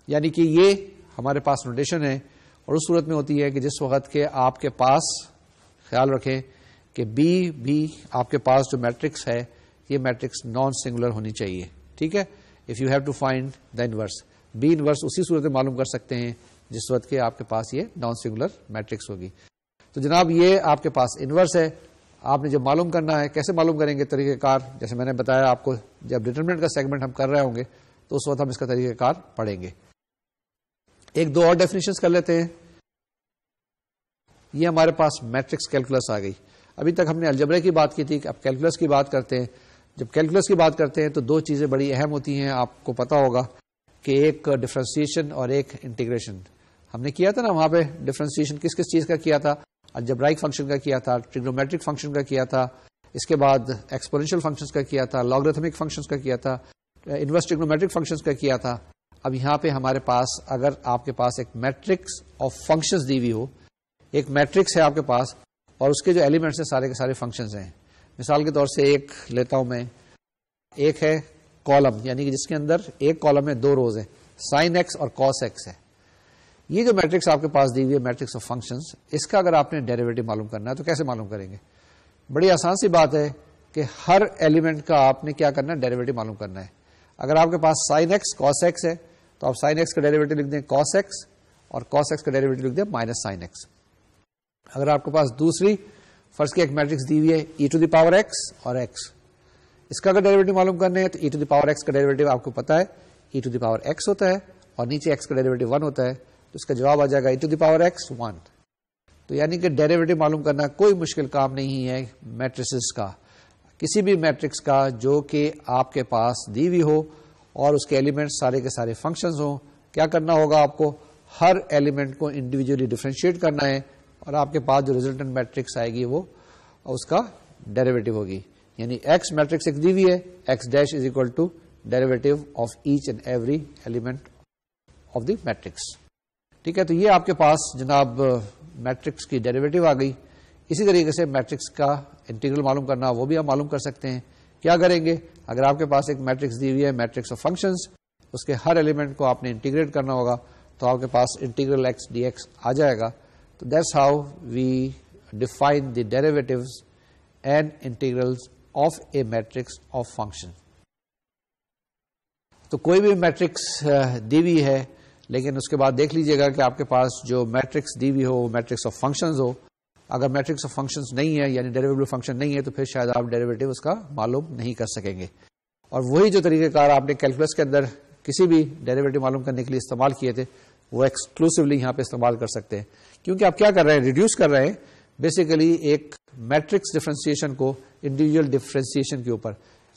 یعنی کہ یہ ہمارے پاس نوٹیشن ہے, اور اس صورت میں ہوتی ہے کہ جس وقت کے آپ کے پاس, خیال رکھیں کہ بی بھی آپ کے پاس جو میٹرکس ہے یہ میٹرکس نان سنگولر ہونی چاہیے. ٹھیک ہے, if you have to find the inverse, B inverse اسی صورت میں معلوم کر سکتے ہیں جس وقت کے آپ کے پاس یہ نان سنگولر میٹرکس ہوگی. تو جناب یہ آپ کے پاس انورس ہے. آپ نے جب معلوم کرنا ہے, کیسے معلوم کریں گے, طریقہ کار جیسے میں نے بتایا آپ کو, جب ڈیٹرمنٹ کا سیگمنٹ ہم کر رہے ہوں گے تو اس وقت ہم اس کا طریقہ کار پڑھیں گے. ایک دو اور ڈیفینیشنز کر لیتے ہیں. یہ ہمارے پاس میٹرکس کیلکولس آ گئی. ابھی تک ہم نے الجبرے کی بات کی تھی, اب کیلکولس کی بات کرتے ہیں. جب کیلکولس کی بات کرتے ہیں تو دو چیزیں بڑی اہم ہوتی ہیں. آپ کو پتا ہوگا کہ ایک ڈفرینسیشن اور ایک انٹیگریشن. ہم نے کیا تھا نا وہاں پہ ڈفرینسیشن کس کس چیز کا کیا تھا, الجبرائک فنکشن کا کیا تھا, ٹریگنومیٹرک فنکشن کا کیا تھا, اس کے بعد ایکسپونینشیل فنکشنز کا کیا تھا, لاگریتھمک فنکشنز کا کیا تھا, انورس ٹریگنومیٹرک فنکشنز کا کیا تھا. اب یہاں پہ ہمارے پاس اگر آپ کے پاس ایک میٹرکس آف فنکشنز دی ہوئی ہو, ایک میٹرکس ہے آپ کے پاس اور اس کے جو ایلیمنٹس ہیں سارے کے سارے فنکشنز ہیں. مثال کے طور سے ایک لیتا ہوں میں, ایک ہے کالم, یعنی کہ جس کے اندر ایک کالم میں دو روز ہیں, سائن ایکس اور کاس ایکس ہے. یہ جو میٹرکس آپ کے پاس دی ہوئی ہے, میٹرکس آف فنکشنز, اس کا اگر آپ نے ڈیریویٹو معلوم کرنا ہے تو کیسے معلوم کریں گے؟ بڑی آسان سی بات ہے کہ ہر ایلیمنٹ کا آپ نے کیا کرنا ہے, ڈیریویٹو معلوم کرنا ہے. اگر آپ کے پاس سائن ایکس کاس ایکس ہے تو آپ سائن ایکس کا ڈیریویٹو لکھ دیں کاس ایکس, اور کاس ایکس کا ڈیریویٹو لکھ دیں مائنس سائن ایکس. اگر آپ کے پاس دوسری فرض کی ایک میٹرکس دی ہوئی ہے ای ٹو دی پاور ایکس اور ایکس, اس کا اگر ڈیریویٹو معلوم کرنے ہے تو ای ٹو دی پاور ایکس کا ڈیریویٹو آپ کو پتا ہے ای ٹو دی پاور ایکس ہوتا ہے, اور نیچے ایکس کا ڈیریویٹو 1 ہوتا ہے, تو اس کا جواب آ جائے گا ای ٹو دی پاور ایکس 1. تو یعنی کہ ڈیریویٹو معلوم کرنا کوئی مشکل کام نہیں ہے میٹریسز کا, کسی بھی میٹرکس کا جو کہ آپ کے پاس دی ہوئی ہو اور اس کے ایلیمنٹ سارے کے سارے فنکشنز ہوں. کیا کرنا ہوگا آپ کو, ہر ایلیمنٹ کو انڈیویجلی ڈیفرینشیٹ کرنا ہے, اور آپ کے پاس جو ریزلٹنٹ میٹرکس آئے گی وہ اس کا ڈیریویٹو ہوگی. یعنی ایکس میٹرکس ایک دی ہوئی ہے, X dash is equal to derivative of H and every element of the matrix. ٹھیک ہے, تو یہ آپ کے پاس جناب میٹرکس کی ڈیریویٹو آ گئی. اسی طریقے سے میٹرکس کا انٹیگرل معلوم کرنا وہ بھی آپ معلوم کر سکتے ہیں. کیا کریں گے, اگر آپ کے پاس ایک میٹرکس دی ہوئی ہے, میٹرکس آف فنکشنز, اس کے ہر ایلیمنٹ کو آپ نے انٹیگریٹ کرنا ہوگا, تو آپ کے پاس انٹیگرل ایکس ڈی ایکس آ جائے گا. تو that's how we define the derivatives and integrals of a matrix of function. تو کوئی بھی میٹرکس دی ہوئی ہے, لیکن اس کے بعد دیکھ لیجئے گا کہ آپ کے پاس جو میٹرکس دی ہوئی ہو وہ میٹرکس آف فنکشنز ہو. اگر میٹرکس آف فنکشنز نہیں ہے, یعنی ڈیریویبل فنکشن نہیں ہے, تو پھر شاید آپ ڈیریویٹیو اس کا معلوم نہیں کر سکیں گے. اور وہی جو طریقہ کار آپ نے کیلکولس کے اندر کسی بھی ڈیریویٹیو معلوم کرنے کے لیے استعمال کیے تھے, وہ ایکسکلوسively یہاں پہ استعمال کر سکتے ہیں, کیونکہ آپ کیا کر رہے ہیں, ریڈیوس کر رہے ہیں بیسیکلی ایک میٹرکس ڈفرینسیشن کو انڈیویجل ڈفرینسیشن کے اوپر,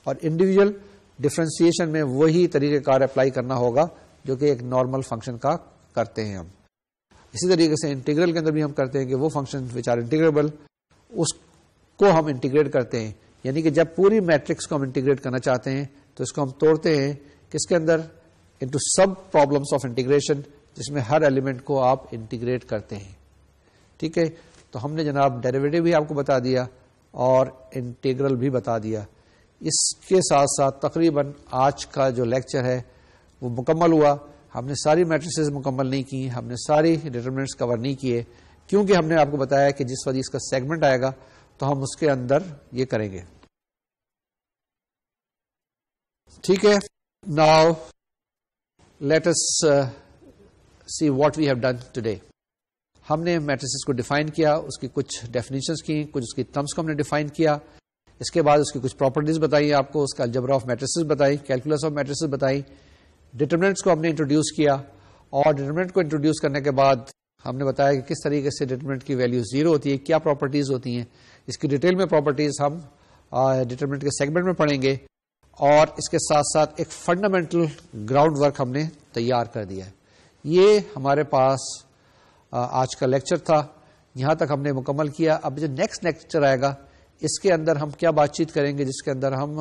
اور انڈیویجل ڈفرینسیشن میں وہی طریقہ کار اپلائی کرنا ہوگا جو کہ ایک نارمل فنکشن کا کرتے ہیں ہم. اسی طریقے سے انٹیگرل کے اندر بھی ہم کرتے ہیں کہ وہ فنکشن وچ آر انٹیگریبل اس کو ہم انٹیگریٹ کرتے ہیں, یعنی کہ جب پوری میٹرکس کو ہم انٹیگریٹ کرنا چاہتے ہیں تو اس کو ہم توڑتے ہیں کس کے اندر, into sub problems of integration, جس میں ہر ایلیمنٹ کو آپ انٹیگریٹ کرتے ہیں. ٹھیک ہے, تو ہم نے جناب ڈیریویٹیو بھی آپ کو بتا دیا اور انٹیگرل بھی بتا دیا. اس کے ساتھ ساتھ تقریباً آج کا جو لیکچر ہے وہ مکمل ہوا. ہم نے ساری میٹریسز مکمل نہیں کی, ہم نے ساری ڈیٹرمنٹس کور نہیں کیے, کیونکہ ہم نے آپ کو بتایا کہ جس وقت اس کا سیگمنٹ آئے گا تو ہم اس کے اندر یہ کریں گے. ٹھیک ہے, now let us see what we have done today. ہم نے میٹریسز کو ڈیفائن کیا, اس کی کچھ ڈیفینیشنز کی, کچھ اس کی ٹرمز کو ہم نے ڈیفائن کیا. اس کے بعد اس کی کچھ پراپرٹیز بتائی آپ کو, اس کا الجبرا آف میٹریسز بتائی, کیلکولس آف میٹریسز بتائی, ڈیٹرمنٹس کو ہم نے انٹروڈیوس کیا, اور ڈیٹرمنٹ کو انٹروڈیوس کرنے کے بعد ہم نے بتایا کہ کس طریقے سے ڈیٹرمنٹ کی ویلیو 0 ہوتی ہے, کیا پراپرٹیز ہوتی ہیں. اس کی ڈیٹیل میں پراپرٹیز ہم ڈیٹرمنٹ کے سیگمنٹ میں پڑھیں گے, اور اس کے ساتھ ساتھ ایک فنڈامنٹل گراؤنڈ ورک ہم نے تیار کر دیا ہے. یہ ہمارے پاس آج کا لیکچر تھا, یہاں تک ہم نے مکمل کیا. اب جو نیکسٹ لیکچر آئے گا اس کے اندر ہم کیا بات چیت کریں گے, جس کے اندر ہم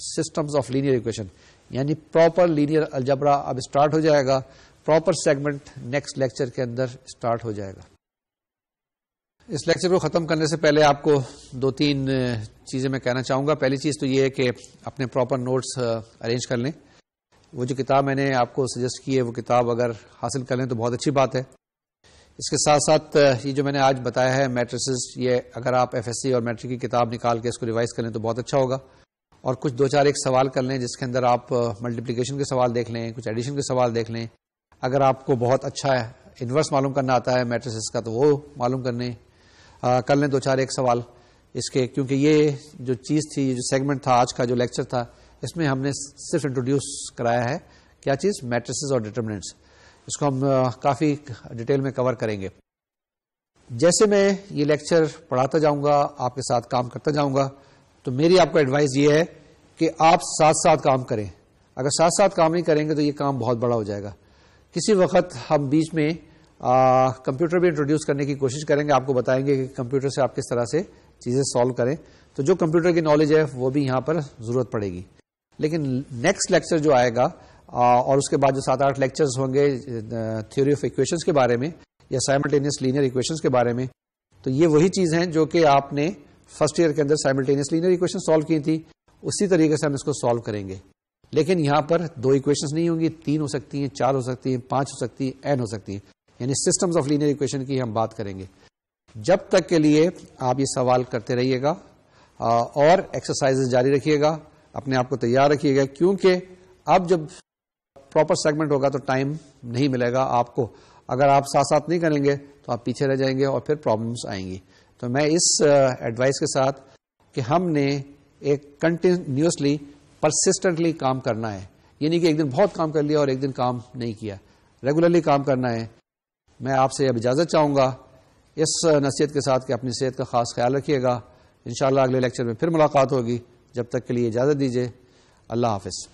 سسٹمز آف لینئر ایکویشن یعنی پراپر لینئر الجبرا اب اسٹارٹ ہو جائے گا. پراپر سیگمنٹ نیکسٹ لیکچر کے اندر اسٹارٹ ہو جائے گا. اس لیکچر کو ختم کرنے سے پہلے آپ کو 2-3 چیزیں میں کہنا چاہوں گا. پہلی چیز تو یہ ہے کہ اپنے پراپر نوٹس ارینج کر لیں. وہ جو کتاب میں نے آپ کو سجیسٹ کی ہے وہ کتاب اگر حاصل کر لیں تو بہت اچھی بات ہے. اس کے ساتھ ساتھ یہ جو میں نے آج بتایا ہے میٹریسز, یہ اگر آپ ایف ایس سی اور میٹرک کی کتاب نکال کے اس کو ریوائز کر لیں تو بہت اچھا ہوگا. اور کچھ 2-4 ایک سوال کر لیں جس کے اندر آپ ملٹیپلیکیشن کے سوال دیکھ لیں, کچھ ایڈیشن کے سوال دیکھ لیں. اگر آپ کو بہت اچھا انورس معلوم کرنا آتا ہے میٹریسز کا تو وہ معلوم کر لیں 2-4 ایک سوال اس کے, کیونکہ یہ جو چیز تھی, یہ جو سیگمنٹ تھا آج کا جو لیکچر تھا, اس میں ہم نے صرف انٹروڈیوس کرایا ہے کیا چیز, میٹریسز اور ڈیٹرمنٹس. اس کو ہم کافی ڈیٹیل میں کور کریں گے. جیسے میں یہ لیکچر پڑھاتا جاؤں گا, آپ کے ساتھ کام کرتا جاؤں گا, تو میری آپ کو ایڈوائز یہ ہے کہ آپ ساتھ ساتھ کام کریں. اگر ساتھ ساتھ کام نہیں کریں گے تو یہ کام بہت بڑا ہو جائے گا. کسی وقت ہم بیچ میں کمپیوٹر بھی انٹروڈیوس کرنے کی کوشش کریں گے, آپ کو بتائیں گے کہ کمپیوٹر سے آپ کس طرح سے چیزیں سالو کریں. تو جو کمپیوٹر کی نالج ہے وہ بھی یہاں پر ضرورت پڑے گی. لیکن نیکسٹ لیکچر جو آئے گا اور اس کے بعد جو 7-8 لیکچرز ہوں گے تھیوری آف ایکویشنز کے بارے میں یا سائملٹینیس لینئر ایکویشنز کے بارے میں, تو یہ وہی چیز ہیں جو کہ آپ نے فرسٹ ایئر کے اندر سائملٹینیس لینئر ایکویشن سالو کی تھی, اسی طریقے سے ہم اس کو سالو کریں گے. لیکن یہاں پر 2 ایکویشنز نہیں ہوں گی, 3 ہو سکتی ہیں, 4 ہو سکتی ہیں, 5 ہو سکتی ہیں, n ہو سکتی ہیں. یعنی سسٹمز آف لینئر ایکویشن کی ہم بات کریں گے. جب تک کے لیے آپ یہ سوال کرتے رہیے گا اور ایکسرسائز جاری رکھیے گا, اپنے آپ کو تیار رکھیے گا, کیونکہ اب جب پراپر سیگمنٹ ہوگا تو ٹائم نہیں ملے گا آپ کو. اگر آپ ساتھ ساتھ نہیں کریں گے تو آپ پیچھے رہ جائیں گے اور پھر پرابلمس آئیں گی. تو میں اس ایڈوائس کے ساتھ کہ ہم نے ایک کنٹینیوسلی پرسسٹنٹلی کام کرنا ہے, یعنی کہ ایک دن بہت کام کر لیا اور ایک دن کام نہیں کیا, ریگولرلی کام کرنا ہے. میں آپ سے اب اجازت چاہوں گا اس نصیحت کے ساتھ کہ اپنی صحت کا خاص خیال رکھیے گا. انشاءاللہ اگلے لیکچر میں پھر ملاقات ہوگی. جب تک کے لیے اجازت دیجیے. اللہ حافظ.